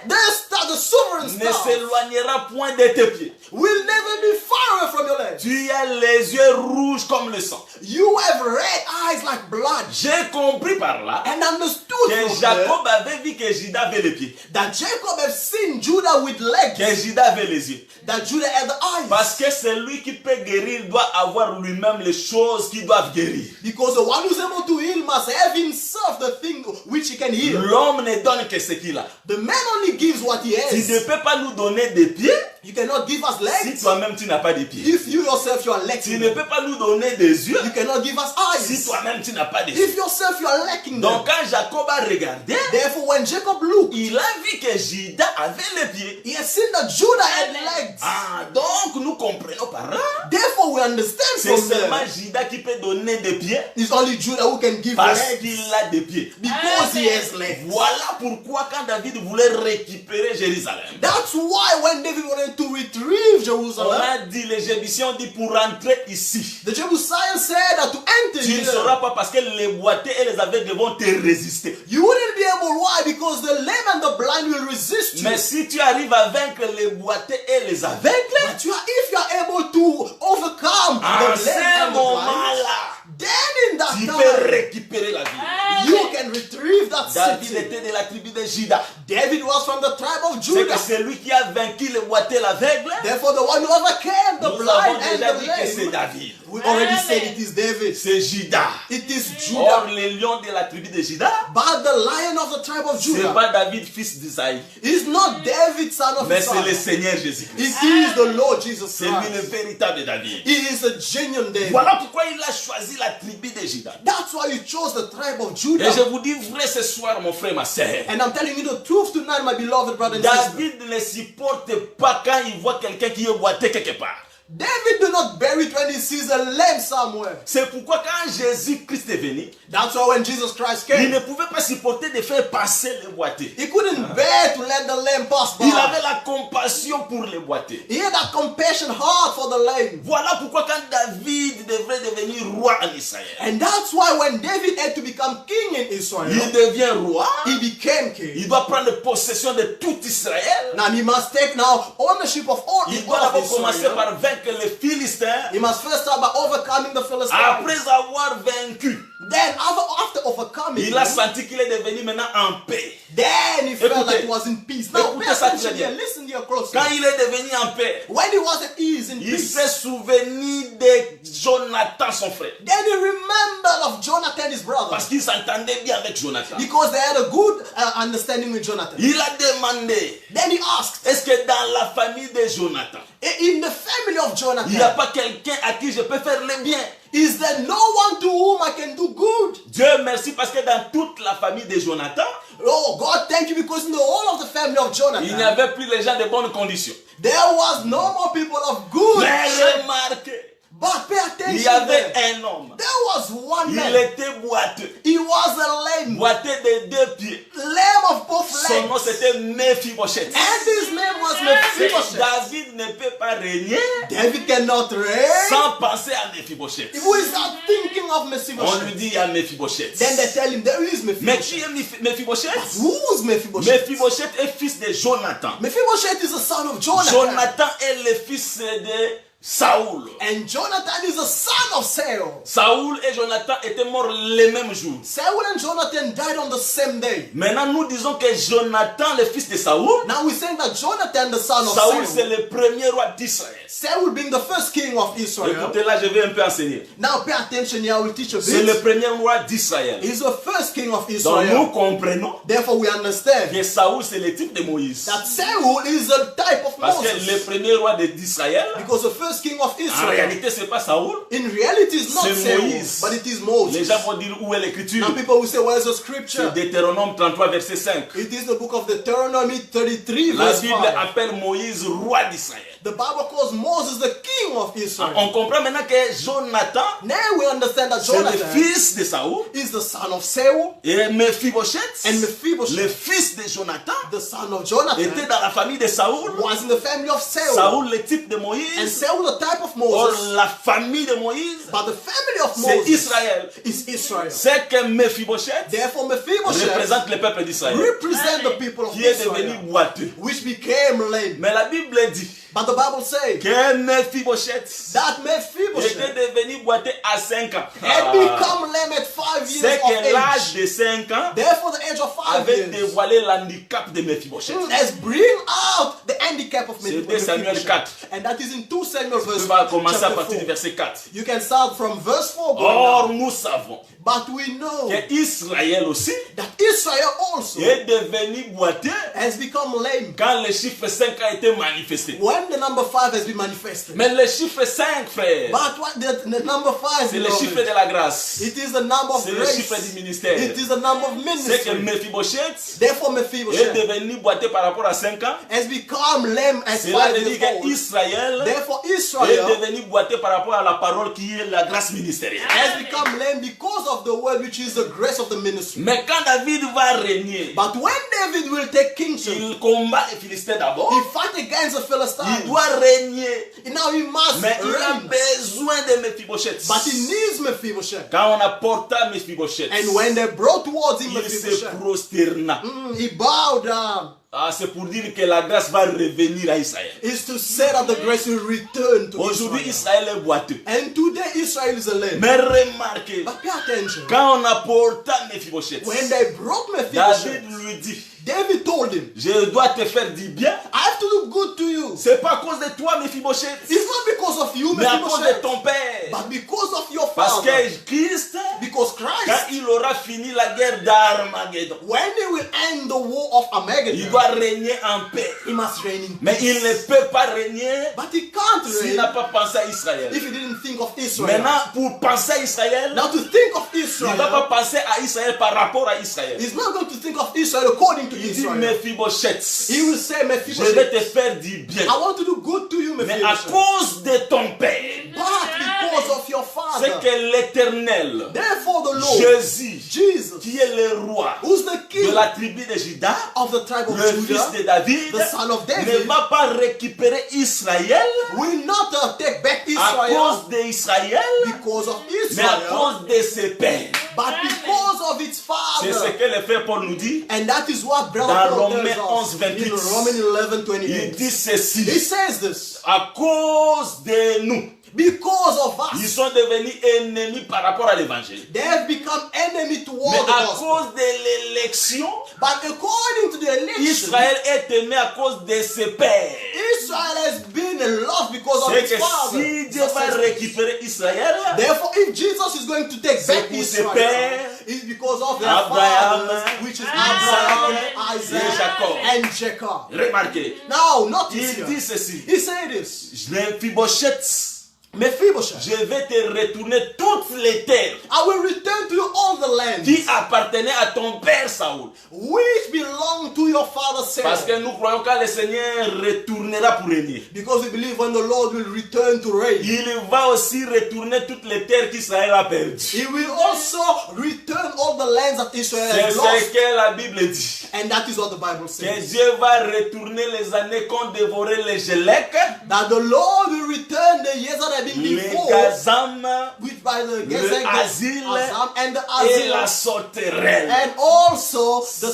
the sovereign ne staff s'éloignera point de tes pieds. will never be far away from your legs. Tu as les yeux rouges comme le sang. You have red eyes like blood. J'ai compris par là And understood que from there Jacob avait vu que Juda avait les pieds, that Jacob had seen Judah with legs, que Juda avait les yeux. that Judah had the eyes. Parce que celui qui peut guérir doit avoir lui-même les choses qui doivent guérir. Because the one who's able to heal must have himself the thing which he can heal. L'homme ne donne que ce qu'il a. The man only gives what he Tu ne has. peux pas nous donner des pieds You cannot give us si legs toi-même tu n'as pas de pieds. if you yourself you are Tu lacking ne them. peux pas nous donner des yeux You cannot give us si eyes toi-même tu n'as pas de yeux. if yourself you are lacking them. Donc quand Jacob a regardé, Therefore, when Jacob looked, il a vu que Juda avait les pieds. he has seen that Judah had legs. Ah, donc nous comprenons par là. Therefore, we understand C'est from seulement there. Juda qui peut donner des pieds It's only Judah who can give parce legs qu'il a des pieds. because he has legs. Voilà pourquoi quand David voulait récupérer Jérusalem, That's why when David wanted to retrieve on Jerusalem, a dit, les Égyptiens ont dit pour rentrer ici. the Jebusians said that to enter Tu ne here, sauras pas parce que les boiteux et les aveugles vont te résister. you wouldn't be able. Why? Because the lame and the blind will resist you. Mais si tu arrives à vaincre les boiteux et les aveugles, But if you are able to overcome à the ce lame and the blind, moment-là, then in that tu peux time récupérer la vie. you can retrieve that David city. était de la tribu de Juda. David was from the tribe of C'est que Judah. c'est lui qui a vaincu les boiteux et l'aveugle. Therefore, the one who overcame the Nous avons blind and déjà the dit que c'est lame. David. We already said it is David. C'est Juda. It is Or Judah. le lion de la tribu de Juda, But the lion of the tribe of c'est Judah pas David, fils d'Isaïe, is not David, son of mais c'est le Isaiah. Seigneur Jésus-Christ. It is the Lord Jesus C'est lui le Christ. véritable David. He is a genuine David. Voilà pourquoi il a choisi la tribu de Juda. That's why you chose the tribe of Et Judah. je vous dis vrai ce soir, mon frère, ma sœur. And I'm telling you the truth tonight, my beloved brother and sister. David ne supporte pas quand il voit quelqu'un qui est boiteux quelque part. David do not bury it when he sees a lamb somewhere. C'est pourquoi quand Jésus-Christ est venu, That's why when Jesus Christ il came, ne pouvait pas supporter de faire passer les boîtiers. he couldn't bear to let the lamb pass Il by. avait la compassion pour les boîtiers. He had that compassion heart for the lamb. Voilà pourquoi quand David devrait devenir roi en Israël, And that's why when David had to become king in Israel, il devient roi, he became king. il doit prendre possession de tout Israël. Now he must take now ownership of all Il doit d'abord commencer Israel. par vaincre les Philistins. He must first start by overcoming the Philistines. Après avoir vaincu, Then after overcoming il a them, senti qu'il est devenu maintenant en paix. then he felt Écoutez. like he was in peace. Now pay Écoutez ça attention très bien. here. Listen here closely. Quand il est devenu en paix, When he was at ease in il peace, s'est souvenu de Jonathan, son frère. then he remembered of Jonathan, his brother, Parce qu'il s'entendait bien avec Jonathan. because they had a good understanding with Jonathan. Il a demandé, Then he asked, est-ce que dans la famille de Jonathan, in the family of il n'y a Jonathan, pas quelqu'un à qui je peux faire le bien? is there no one to whom I can do good? Dieu merci parce que dans toute la famille de Jonathan, Oh, God, thank you, because in the whole of the family of il n'y Jonathan, avait plus les gens de bonnes conditions. there was no more people of good. Mais remarquez, But pay il y attention avait there. un homme. There was one Il man. était boiteux. He was a lame. Boiteux de 2 pieds. Lame of both Son nom legs. c'était Mephibosheth. And his name was Mephibosheth. David ne peut pas régner David cannot reign sans penser à Mephibosheth. without thinking of On lui Mephibosheth. dit il y a Mephibosheth. Then they tell him, there is Mais Mephibosheth. qui est Mephibosheth? Who's Mephibosheth? Mephibosheth est fils de Jonathan. Mephibosheth is the son of Jonathan. Jonathan est le fils de Saoul. And Jonathan is the son of Saul. Saoul et Jonathan étaient morts le même jour. Saul and Jonathan died on the same day. Maintenant, nous disons que Jonathan, le fils de Saoul, Now we're saying that Jonathan, the son of Saoul c'est Saul, le premier roi d'Israël. Saul being the first king of Israel. Écoutez, là, je vais un peu enseigner. Now pay attention here, I will teach a C'est le bit. premier roi d'Israël. He's the first king of Donc nous Israel. comprenons Therefore we understand que Saoul c'est le type de Moïse. that Saul is the type of Parce que le Moses. premier roi d'Israël, Because the first king of en Israel, réalité c'est pas Saoul. in reality it's not C'est Saul, Moïse. but it is Les Moses. gens vont dire où est l'écriture. Now people will say, where's the C'est scripture? Deutéronome 33 verset 5. It is the book of Deuteronomy 33 La verse Bible 5. appelle Moïse roi d'Israël. The Bible calls Moses the king of Israel. On comprend maintenant que Jonathan, Now we understand that c'est le Jonathan fils de Saoul. is the son of Saul, Et Mephibosheth, and le Mephibosheth, fils de Jonathan, the son of était Jonathan, dans la famille de Saoul. was in the family of Saul. Saoul, le type de And Moïse. Saul, the type of Or, Moses, la famille de Moïse, but the family of c'est Moses Israël. is Israel. C'est que Mephibosheth Therefore, Mephibosheth représente le peuple d'Israël, represent the people of qui est devenu Israel, boiteux. which became lame. Mais la Bible dit But the Bible says que Mephibosheth that était Mephibosheth devenu boiteux à 5 ans. had become lame at 5 years C'est of que l'âge age. de 5 ans Therefore, the age of 5 avait years dévoilé l'handicap de Mephibosheth. has bring out the handicap of C'est 2 Samuel 4. And that is in 2 Samuel Tu verse vas commencer à chapter partir du 4. verset 4. You can start from verse 4 going Or, down. nous savons But we know que Israël aussi that Israel also est devenu boiteux has become lame quand le chiffre 5 a été manifesté. when the number 5 has been manifested. Mais le chiffre 5, frère, But what the number 5 c'est le beloved, chiffre de la grâce. it is the number of C'est le chiffre grace. du ministère. It is the number of C'est que ministry. Mephibosheth Therefore, est Mephibosheth devenu boiteux par rapport à 5 ans. has become lame at Cela 5 veut dire years old. qu'Israël Therefore, est Israel devenu boiteux par rapport à la parole qui est la grâce ministérielle. has become lame because of the word, which is the grace of the ministry. Mais quand David va régner, But when David will take kingship, il combat les Philistins d'abord. he fight against the Il Philistines. doit régner. Now he must Mais il a reign. besoin de Mephibosheth. But he needs Mephibosheth. Quand on apporta Mephibosheth, And when they brought towards him il se Mephibosheth, prosterna. he bowed down. Ah, c'est pour dire que la grâce va revenir à Israël. Is to say that the grace will return to Aujourd'hui, Israel. Israël est boiteux. And today Israel is a lamb. Mais remarquez, But pay attention. quand on apporta Mephibosheth, When they brought David Mephibosheth, lui dit, David told him, je dois te faire du bien. I have to do good to you. C'est pas à cause de toi, Mephibosheth, It's not because of you, mais à cause de Mephibosheth, ton père. but because of your Parce father. que Christ, Because quand Christ, il aura fini la guerre d'Armageddon, when he will end the war of il Armageddon, doit régner en paix. he must reign in Mais il peace. ne peut pas régner But he can't s'il reign n'a pas pensé à Israël. if he didn't think of Israel. Maintenant, pour penser à Israël, Now to think of il ne va pas Israel, penser à Israël par rapport à Israël. he's not going to think of Israel according to Il dit Israel. Mephibosheth, He will say, je vais Mephibosheth, te faire du bien. I want to do good to you, Mais à Mephibosheth. cause de ton père, But because of your c'est father, que l'Éternel, therefore the Lord, Jésus, Jesus, qui est le roi who's the de king la tribu de Juda, of the tribe of le fils Judah, de David, the son of ne David, va pas récupérer Israël will not take back à Israel cause d'Israël, because of mais à Israel, cause de ses pères. but because of its C'est ce father. que le frère Paul nous dit. And that is what Brother Dans Paul Romains tells us 11, in Romans 11:28. Il dit He ceci, says this, à cause de nous, because of ils us, sont devenus ennemis par rapport à l'évangile. they have become enemy Mais toward the à gospel. cause de l'élection, But according to the election, Israël est aimé à cause de ses pères. Israel has been in love because of C'est its que father. si Dieu va récupérer Israël, Therefore, if Jesus is going to take c'est back pour ses Israel, pères, it's because of their Abraham, fathers, which is Abraham, Isaac, et Jacob. and Jacob. Remarquez, Now, notice il here. dit ceci, He said this. Mephibosheth, Mephibosheth, je vais te retourner toutes les terres I will return to you all the land qui appartenaient à ton père Saoul. which belong to your father Parce Saul. que nous croyons que le Seigneur retournera pour régner. Because we believe when the Lord will return to reign, Il va aussi retourner toutes les terres qu'Israël a perdues. He will also return all the lands that Israel C'est has ce lost. que la Bible dit. And that is what the Bible Que says. Dieu va retourner les années qu'ont dévoré les Gélèques, That the Lord will return the years that have been les before, Gazam which by the le Gezek, Asile Azam, and the et la Azil, sauterelle. and also the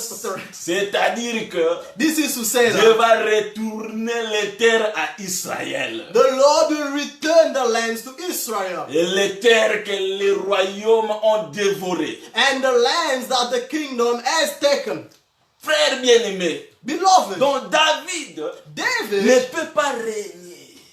C'est-à-dire que This is to say Dieu that va retourner les terres à Israël. the Lord will return the lands to Israel, Et les terres que les royaumes ont dévorées. and the lands that the kingdom has taken. Frères bien-aimés, Beloved, donc David ne David peut pas régner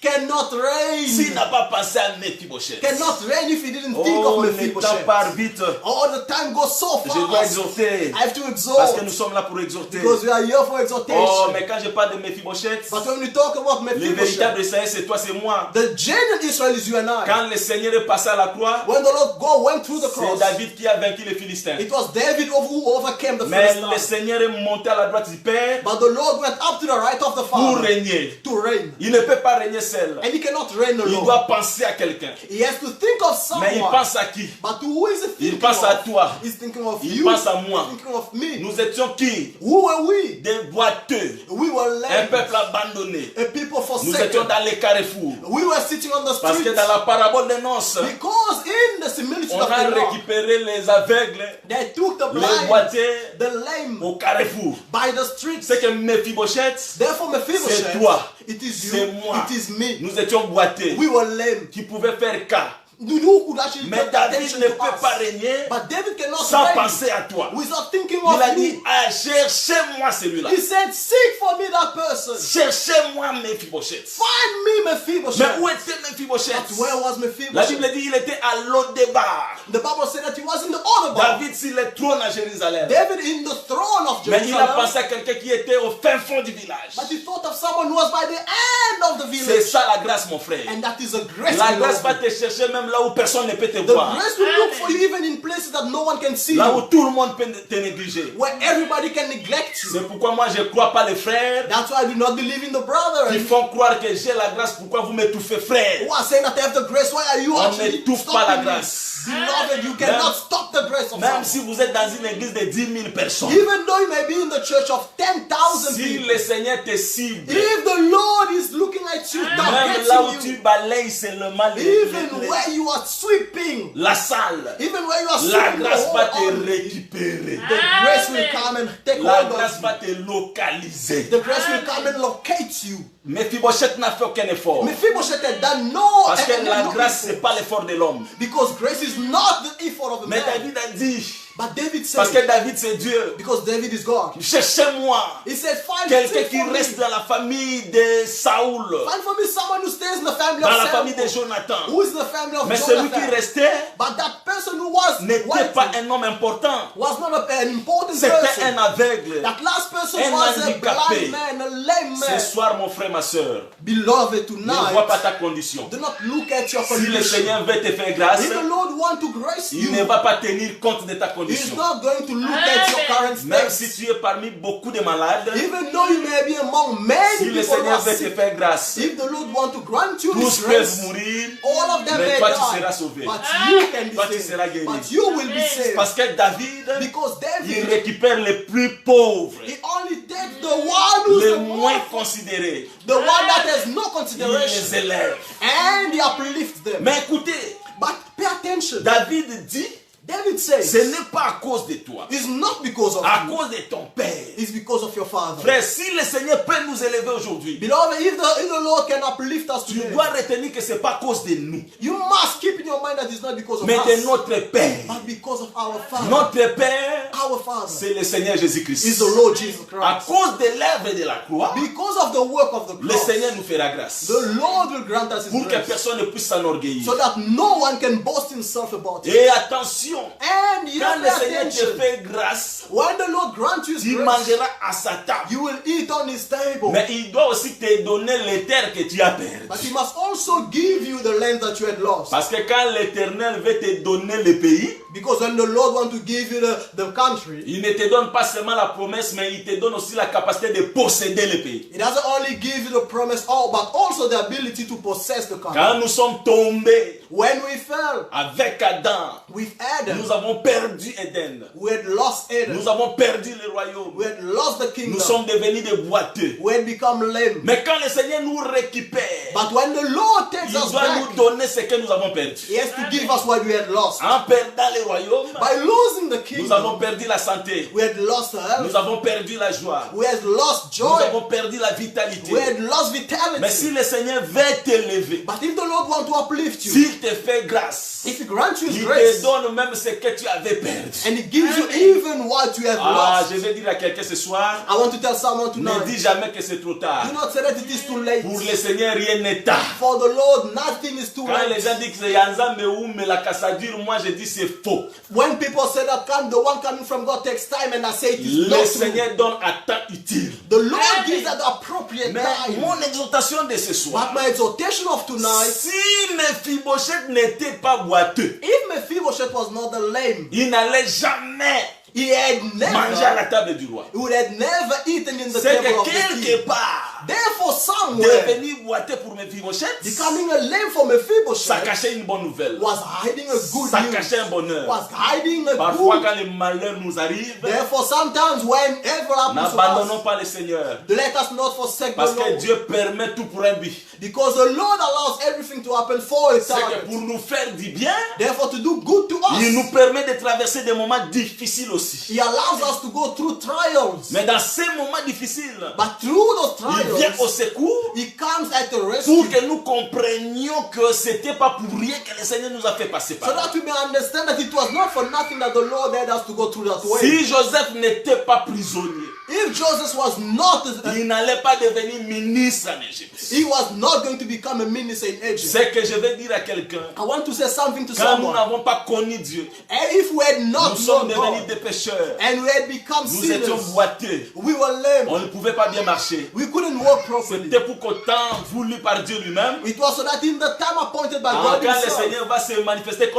cannot s'il reign. n'a pas pensé à Mephibosheth. Cannot reign if he didn't think Oh, of le temps Mephibosheth. part vite. Oh, the time goes so Je dois fast. exhorter. I have to Parce exhort que nous sommes là pour exhorter. because we are here for Oh, exhortation. mais quand je parle de Mephibosheth, But when we talk about le Mephibosheth, véritable Israël, c'est toi, c'est moi. the genuine Israel is you and I. Quand le Seigneur est passé à la croix, When the Lord God went through the c'est cross, David qui a vaincu les Philistins. it was David who overcame the Mais le Philistines. Seigneur est monté à la droite du Père But the Lord went up to the right of the pour Father régner. to reign. Il ne peut pas régner seul. And he cannot reign Il alone. doit penser à quelqu'un. He has to think of Mais il someone. pense à qui? But who is he Il thinking pense à of? toi. He's thinking of Il you. pense à moi. He's thinking of me. Nous étions qui? Who were we? Des boiteux. We were Un lame. peuple abandonné. A people Nous étions forsaken. dans les carrefours. We were sitting on the Parce que streets. dans la parabole des noces, Because in the similitude on of a the law, récupéré les aveugles, they took the les blind, boiteux the lame au carrefour. by the streets. C'est que Mephibosheth, Therefore, Mephibosheth, c'est toi, it is c'est you, moi. it is me. Nous étions boiteux We were lame. qui pouvaient faire cas. Who could actually Mais take David attention ne to peut pas us? régner But David cannot sans reign penser à toi. without thinking Il a of dit, me. ah, cherchez-moi celui-là. He said, seek for me that person. Cherchez-moi Mephibosheth. Find me Mephibosheth. Mais où était Mephibosheth? But where was La Mephibosheth? Bible dit il était à Lo-Debar. The Bible said that he was in the other bar. David sur le trône à Jérusalem. David in the throne of Mais il a Jerusalem. pensé à quelqu'un qui était au fin fond du village. But he thought of someone who was by the end of the C'est village. ça la grâce, mon frère. And that is a grace. La beloved. grâce va te chercher même là où personne ne peut te The voir. grace will look for you even in places that no one can see Là you. où tout le monde peut te négliger. Where everybody can neglect you. C'est pourquoi moi je ne crois pas les frères That's why I do not believe in the brother. qui font croire que j'ai la grâce. Pourquoi vous m'étouffez, frère? Who are saying that they have the grace. Why are you On actually n'étouffe pas la stopping me? grâce. Beloved, you cannot stop the grace of Même someone. si vous êtes dans une église de 10 000 personnes. Even though you may be in the church of 10,000 Si people. le Seigneur te cible, If the Lord is looking at you, même là où targeting tu you, balayes seulement even where you are sweeping, la salle, even where you are la sweeping the grâce va whole te army, récupérer. the grace will come and take La hold grâce of va you. te localiser. The grace will come and locate you. Mephibosheth n'a fait aucun effort. Mephibosheth had done no, Parce que la no grâce, ce n'est effort. pas l'effort de l'homme. Because grace is not the effort of a Mais man. David a dit, But David parce que said, David c'est Dieu, because David is God, cherchez-moi he said, find quelqu'un seek qui for me. reste dans la famille de Saoul, Find for me someone who stays in the family dans of la famille de Samuel, Jonathan. who is the family of Mais celui qui Jonathan. restait But that person who was n'était pas un homme important. was not an important C'était person. un aveugle. That last person un was a handicapé. blind man, a lame Ce man. soir, mon frère, ma soeur, Beloved, ne vois pas tonight, ta condition. do not look at your Si le condition. Seigneur veut te faire grâce, If the Lord want to grace il you, ne va pas tenir compte de ta He's condition. not going to look at your current Même si state. tu es parmi beaucoup de malades, Even though you may be among many si le people who Seigneur are veut te sick, faire grâce, if the Lord want to grant you tous His peuvent grace, mourir, all of them mais may toi tu die, seras sauvé. but you can be Toi, tu saved. seras guéri. But you will be saved. Parce que David, Because il David, récupère les plus pauvres, he only takes the one who's les the moins most, considérés. the one that has no Il consideration, les élève. and he uplifts them. Mais écoutez, But pay attention. David dit, David says, ce n'est pas à cause de toi, it's not because of à you, cause de ton Père. it's because of your father. Frère, si le Seigneur peut nous élever aujourd'hui, Beloved, if the Lord can uplift us tu today, dois retenir que ce n'est pas à cause de nous, you must keep in your mind that it's not because of mais de us, notre Père. but because of our Father. Notre Père, Our Father c'est le Seigneur is Jésus-Christ. the Lord Jesus À Christ. cause de l'œuvre de la croix, Because of the work of the le cross, Seigneur nous fera grâce. the Lord will grant us His Pour que grace, personne ne puisse s'enorgueillir. so that no one can boast himself about it. Et attention, And you quand pay le Seigneur attention. te fait grâce, When the Lord grants you His tu grace, mangeras à sa table. you will eat on His table. Mais il doit aussi te donner les terres que tu as perdues. But He must also give you the land that you had lost. Parce que quand l'Éternel veut te donner le pays, Because when the Lord wants to give you the country, il ne te donne pas seulement la promesse, mais il te donne aussi la capacité de posséder le pays. He doesn't only give you the promise, but also the ability to possess the country. Quand nous sommes tombés When we fell avec Adam, with Adam, nous avons perdu Éden. we had lost Eden. Nous avons perdu le royaume. We had lost the Nous kingdom. sommes devenus des boiteux. We had become lame. Mais quand le Seigneur nous récupère, But when the Lord takes il us doit back, nous donner ce que nous avons perdu. He has to give us what we had lost. En perdant le royaume, By losing the nous avons kingdom, perdu la santé. we had lost health. Nous avons perdu la joie. We had lost Nous joy. avons perdu la vitalité. We had lost Mais vitality. si le Seigneur veut t'élever, But if the Lord wants to uplift you, s'il te fait grâce, if He grants you His il te grace, donne même ce que tu avais perdu. and He gives you even what you have Ah, lost, je vais dire à quelqu'un ce soir, I want to tell someone ne dis tonight, jamais que c'est trop tard. do not say that it is too late. Pour le Seigneur, rien n'est tard. For the Lord, nothing is too Quand les gens late. disent que c'est Yanzambe ou mais la cassadure, moi je dis c'est faux. When people say that the one coming from God takes time, and I say it is Le not true. Seigneur donne à temps utile. The Lord gives at the appropriate Mais time. mon exhortation de ce soir, But my exhortation of tonight, si Mephibosheth n'était pas boiteux, if Mephibosheth was not the lame, il n'allait jamais he had manger à la never, table du roi. he would have never eaten in the C'est table que of the quelque king. part, Therefore, somewhere, devenir boiteux pour Mephibosheth, becoming a lame for ça Mephibosheth cachait une bonne nouvelle. was hiding a good Ça news, cachait un bonheur. was hiding a Parfois, good. quand les malheurs nous arrivent, Therefore, sometimes when evil happens to n'abandonnons us, pas le Seigneur. let us not forsake Parce the que Lord. Dieu permet tout pour un but. Because the Lord allows everything to happen for a C'est que target. pour nous faire du bien, Therefore, to do good to il us, nous permet de traverser des moments difficiles aussi. He allows us to go through trials. Mais dans ces moments difficiles, But through those il vient au trials, secours He comes at the pour rescue, que nous comprenions que c'était pas pour rien que le Seigneur nous a fait passer so par là. that we may understand that it was not for nothing that the Lord had us to go through that way. Si Joseph n'était pas prisonnier, If Joseph was not, il n'allait pas devenir ministre en Égypte. he was not going to become a minister in Egypt. C'est que je vais dire à quelqu'un, I want to say something to quand nous someone. n'avons pas connu Dieu, And if we had nous not sommes known devenus God, des pécheurs. and we had become Nous étions sinners, boiteux. we were lame, On ne pouvait pas bien marcher. we couldn't walk properly. C'était pour qu'au temps voulu par Dieu lui-même, It was so that in the time appointed by quand God le Himself, Seigneur va se manifester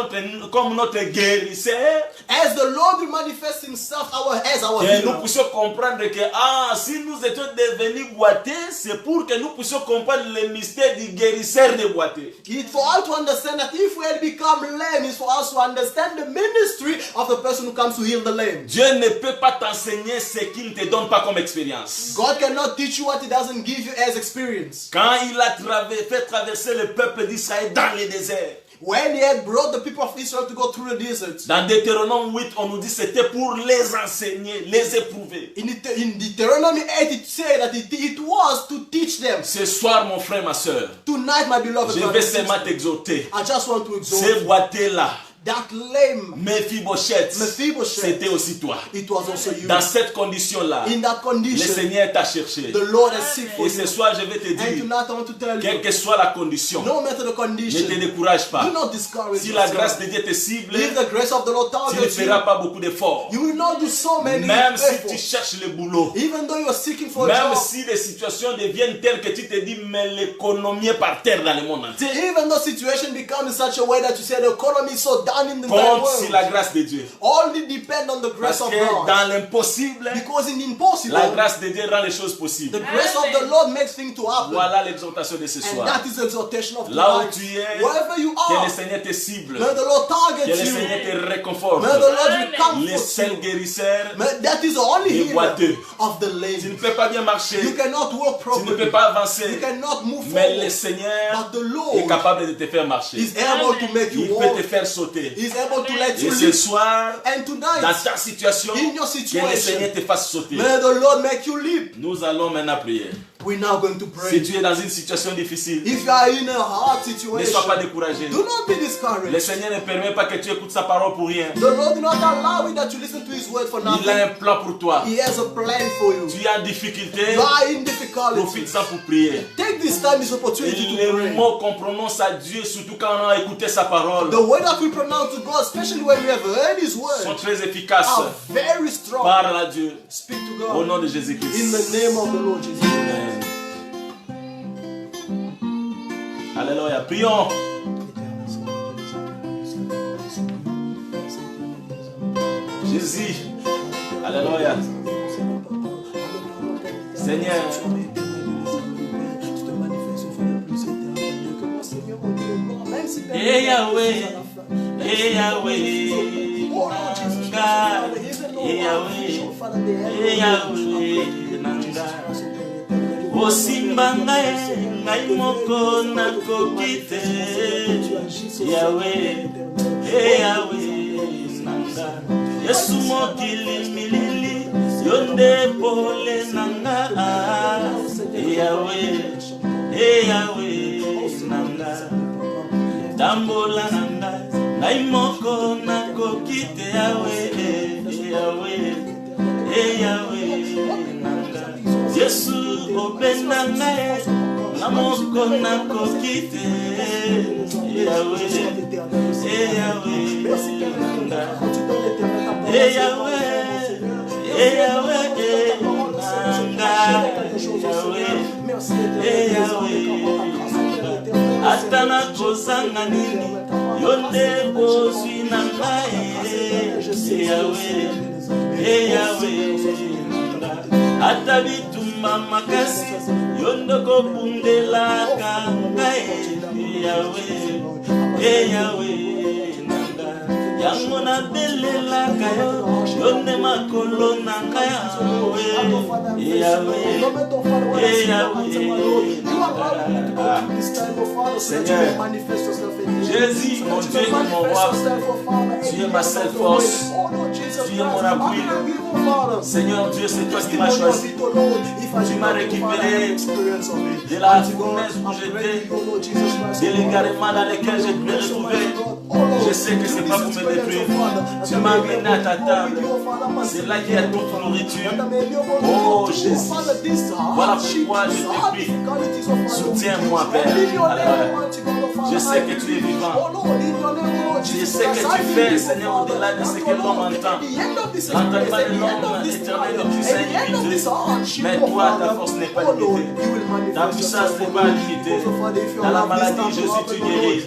comme notre guérisseur, as the Lord will manifest Himself as our que nous healer, puissions comprendre que si nous étions devenus boiteux, c'est pour que nous puissions comprendre le mystère du guérisseur des boiteux. it's for us to understand that if we had become lame, it's for us to understand the ministry of the person who comes to heal the lame. Dieu ne peut pas t'enseigner ce qu'il ne te donne pas comme expérience. God cannot teach you what He doesn't give you as experience. Quand il a fait traverser le peuple d'Israël dans le désert, When He had brought the people of Israel to go through the desert, dans Deutéronome 8, on nous dit que c'était pour les enseigner, les éprouver. in Deuteronomy 8 it said that it was to teach them. Ce soir, mon frère, ma soeur, Tonight, my beloved je brothers vais and seulement sisters, t'exhorter. I just want to exhort Ces you. boiteux-là, that lame Mephibosheth, c'était aussi toi. It was also you. Dans cette condition-là, In that le condition, Seigneur t'a cherché. the Lord has seek for Et ce you. soir, je vais te And dire, tonight I want to tell quelle you, que soit la condition, no matter the ne condition, te décourage pas. do not discourage Si la yourself. grâce de Dieu te cible, If the grace of the Lord tu ne targets you, feras pas beaucoup d'efforts. you will not do so many Même si tu efforts. cherches le boulot, Even though you are seeking for a même job, si les situations deviennent telles que tu te dis, mais l'économie est par terre dans le monde entier. even though situation becomes in such a way that you say the economy is so down in the entire Compte world, sur la grâce de Dieu. only depend on the grace Parce of que God. dans l'impossible, Because in the impossible, la grâce de Dieu rend les choses the possibles. grace of the Lord makes things to happen. Voilà l'exhortation de ce And soir. that is the exhortation of Là où tonight. tu es, Wherever you que are, le Seigneur te cible, may the Lord que target le you. Seigneur te réconforte. May the Lord Le comfort seul you. guérisseur, That is the only Les boiteux. healer of the tu ne lame. peux pas bien marcher, You cannot walk tu ne peux properly. pas You avancer, cannot move mais le forward. Seigneur But the est Lord capable de te faire marcher. is able to make Il you peut walk. te faire sauter. He's able to let Et you ce live. soir, And dans tonight, ta situation, in your que le situation, Seigneur te fasse sauter. may the Lord make you live. Nous allons maintenant prier. We're now going to Si pray. tu es dans une situation difficile, If you are in a hard ne situation, sois pas découragé. do not be Le discouraged. Seigneur ne permet pas que tu écoutes sa parole pour rien. The Lord do not allow it that you listen to His word for Il a nothing. un plan pour toi. He has a plan for you. Tu es en difficulté, You are in difficulty. profite-en pour prier. Take this time, this opportunity Et to les pray. mots qu'on prononce à Dieu, surtout quand on a écouté sa parole, The way that we pronounce to God, especially when we have heard His sont word, très efficaces. are very strong. Parle à Dieu Speak to au God nom de in Jésus-Christ. the name of the Lord Jesus. Amen. Alléluia. Prions. Jésus. Alléluia. Seigneur. Et Yahweh. Et Yahweh. Nanga. Et Yahweh. Et Yahweh. Nanga. Osimba ngai moko nakoki te. Yahweh. Et Yahweh. Nanga. Yesu mokili milili. Yonde pole nanga. Yahweh. Et Yahweh. Nanga. Tambola nanga. Ngai moko nakoki te. Yahweh. Yahweh. Et Yahweh. Nanga. Yesu obenda ngai. Nga moko nakoki te. Yahweh. Yahweh. Nanga. Yahweh. Yahweh. Nanga. Yahweh. Atana kozanga nini yonde bozwi na ngai. Yahweh. Yahweh. Ata bitumba makasi yondo kobundelaka ngai. Yahweh. Yahweh. Nanga. Yango nabelelaka yo yonde makolo na ngai. Yahweh. Seigneur, Jésus, mon Dieu et mon roi, tu es ma seule force, tu es mon appui. Seigneur Dieu, c'est toi qui m'as choisi. Tu m'as récupéré de la fournaise où j'étais, de l'égarement dans lequel je me retrouvais. Je sais que ce n'est pas pour me détruire. Tu m'as amené à ta table. C'est là qu'il y a toute nourriture. Oh Jésus, voilà pourquoi je te prie. Soutiens-moi, Père. Alléluia. Je sais que tu es vivant. Je sais que tu fais, Seigneur, au-delà de ce que l'homme entend. L'entendement de l'homme éternel est puissant et limité. Mais toi, ta force n'est pas limitée. Ta puissance n'est pas limitée. Dans la maladie, Jésus, tu guéris.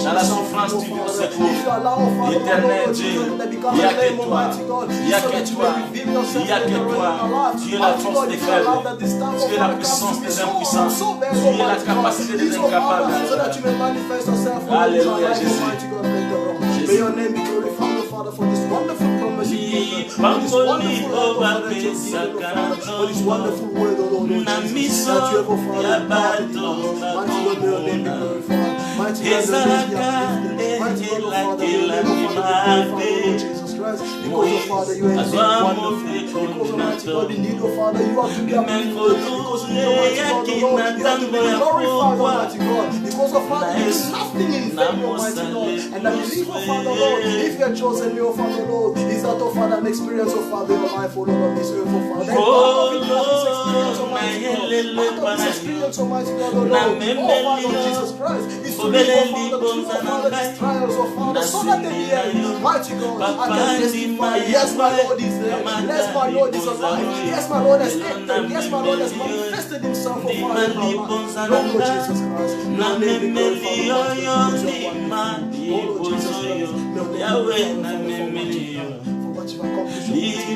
Dans la souffrance, tu viens au secours. Éternel Dieu, il n'y a que toi. Il n'y a que toi. Il n'y a que toi. Tu es la force des faibles. Tu es la puissance des impuissants. Tu es la capacité des incapables. Alléluia, Jésus. May your name be glorified, Father, for this wonderful promise you give us, for this wonderful word, O Lord Jesus, that you have offered. Mighty God, may your name be glorified. Mighty God, may your name be uplifted. Mighty God, Father, may your name be glorified, Lord Jesus Christ. Christ. Because, oh Father, you are wonderful. Because, Almighty God, indeed, oh Father, you have to be appreciated. Because, Almighty God, Lord, you have to be glorified, Almighty God. Because, oh Father, there is nothing in vain, Almighty God. And I believe, oh Father, Lord, if you have chosen me, oh Father, Lord, is that, oh Father, an experience, oh Father, your life, oh Lord, on this earth, oh Father. And part of this experience, Almighty God, part of this experience, Almighty God, oh Lord, oh Father, Jesus Christ, is to live, oh Father, through, oh Father, these trials, oh Father, so that in the end, mighty God, I can testify, yes, my Lord is there, yes, my Lord is alive, yes, my Lord has entered, yes, my Lord has manifested himself, oh Father, in our life. Lord Jesus Christ, now may we glorify you, oh Lord Jesus Christ, Yahweh, for what you have accomplished,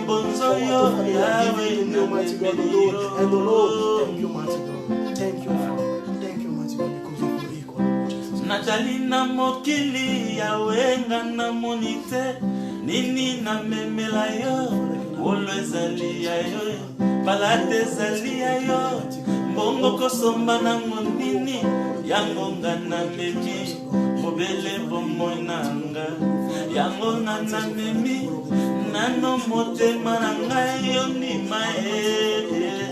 for what you have given me, Almighty God, the Lord, and the Lord, thank you, mighty God, thank you, Father, thank you, mighty God, because of your equal, Lord Jesus. Natali na mokili yawe ngana monite nini na memela yo wolo ezali ya yo balate ezali ya yo mbongo kosomba na monini yango ngana memi mobele bomo nanga yango ngana memi nano motema nanga yo ni mae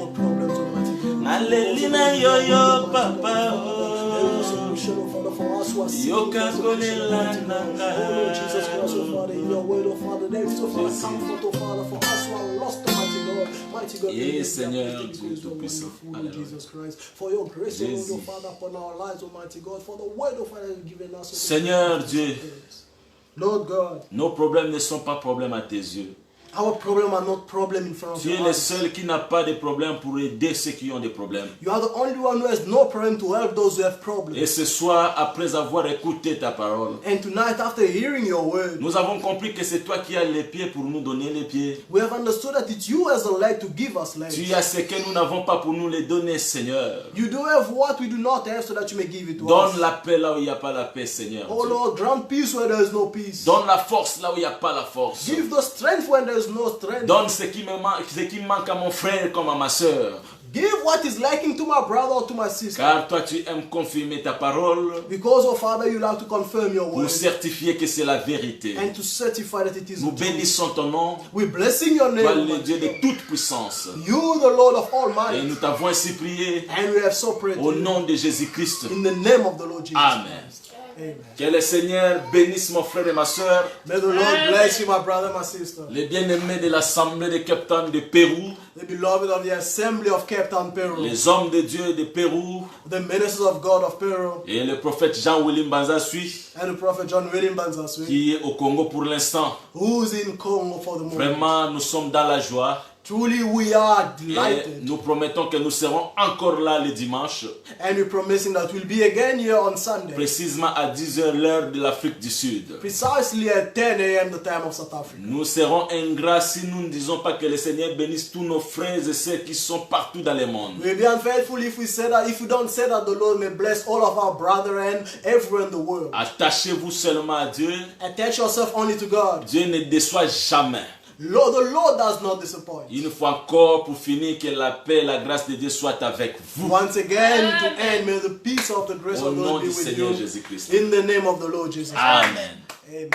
nalelina yo yo papa Yoka kolela nanga. Oh Lord Jesus Christ, oh Father, in your word, oh Father, there is, oh Father, comfort, oh Father, for us who are lost, Almighty God. Mighty God, yes, Seigneur Dieu Tout-Puissant. Jesus Christ, for your grace, oh Father, upon our lives, Almighty God, for the word, oh Father, you've given us. Seigneur Dieu, Lord God, nos problèmes ne sont pas problèmes à tes yeux. Our problems are not problems in front of Tu es le seul qui n'a pas de problème pour aider ceux qui ont des problèmes. You are the only one who has no problem to help those who have problems. Et ce soir, après avoir écouté ta parole, And tonight, after hearing your word, nous avons compris que c'est toi qui as les pieds pour nous donner les pieds. We have understood that it's you as a leg to give us legs. Tu as ce que nous n'avons pas pour nous les donner, Seigneur. You do have what we do not have, so that you may give it to us. Donne la paix là où il n'y a pas la paix, Seigneur. Oh Lord, grant peace where there is no peace. Donne la force là où il n'y a pas la force. Give the strength when there is no strength. Donne ce qui manque à mon frère comme à ma soeur. Give what is lacking to my brother or to my sister. Car toi tu aimes confirmer ta parole. Because, oh Father, you like to confirm your word. Pour certifier que c'est la vérité. And to certify that it is Nous the truth. bénissons ton nom. We're blessing your name. Toi le Dieu de toute puissance. You, the Lord of all might. Et nous t'avons ainsi prié. And we have so prayed. Au nom de Jésus-Christ. In the name of the Lord Jesus Amen. Christ. Amen. Que le Seigneur bénisse mon frère et ma soeur. May the Lord bless you, my brother, my sister. Les bien-aimés de l'Assemblée des capitaines de Pérou. The beloved of the Assembly of Cape Town, Peru. Les hommes de Dieu de Pérou. The ministers of God of Peru. Et le prophète Jean-William Banzasui. And the prophet John William Banzasui. Qui est au Congo pour l'instant. Who's in Congo for the moment. Vraiment, nous sommes dans la joie. Truly we are Et delighted. nous promettons que nous serons encore là le dimanche. And we're promising that we'll be again here on Sunday. Précisément à 10h l'heure de l'Afrique du Sud. Precisely at 10 a.m. the time of South Africa. Nous serons ingrats si nous ne disons pas que le Seigneur bénisse tous nos frères et sœurs qui sont partout dans le monde. We'll be unfaithful if we don't say that the Lord may bless all of our brethren everywhere in the world. Attachez-vous seulement à Dieu. Attach yourself only to God. Dieu ne déçoit jamais. The Lord does not disappoint. Une fois encore, pour finir, que la paix et la grâce de Dieu soient avec vous. Once again, to end, may the peace of the grace Au of nom God du be with Seigneur you. Jésus-Christ. In the name of the Lord Jesus Christ. Amen. Amen.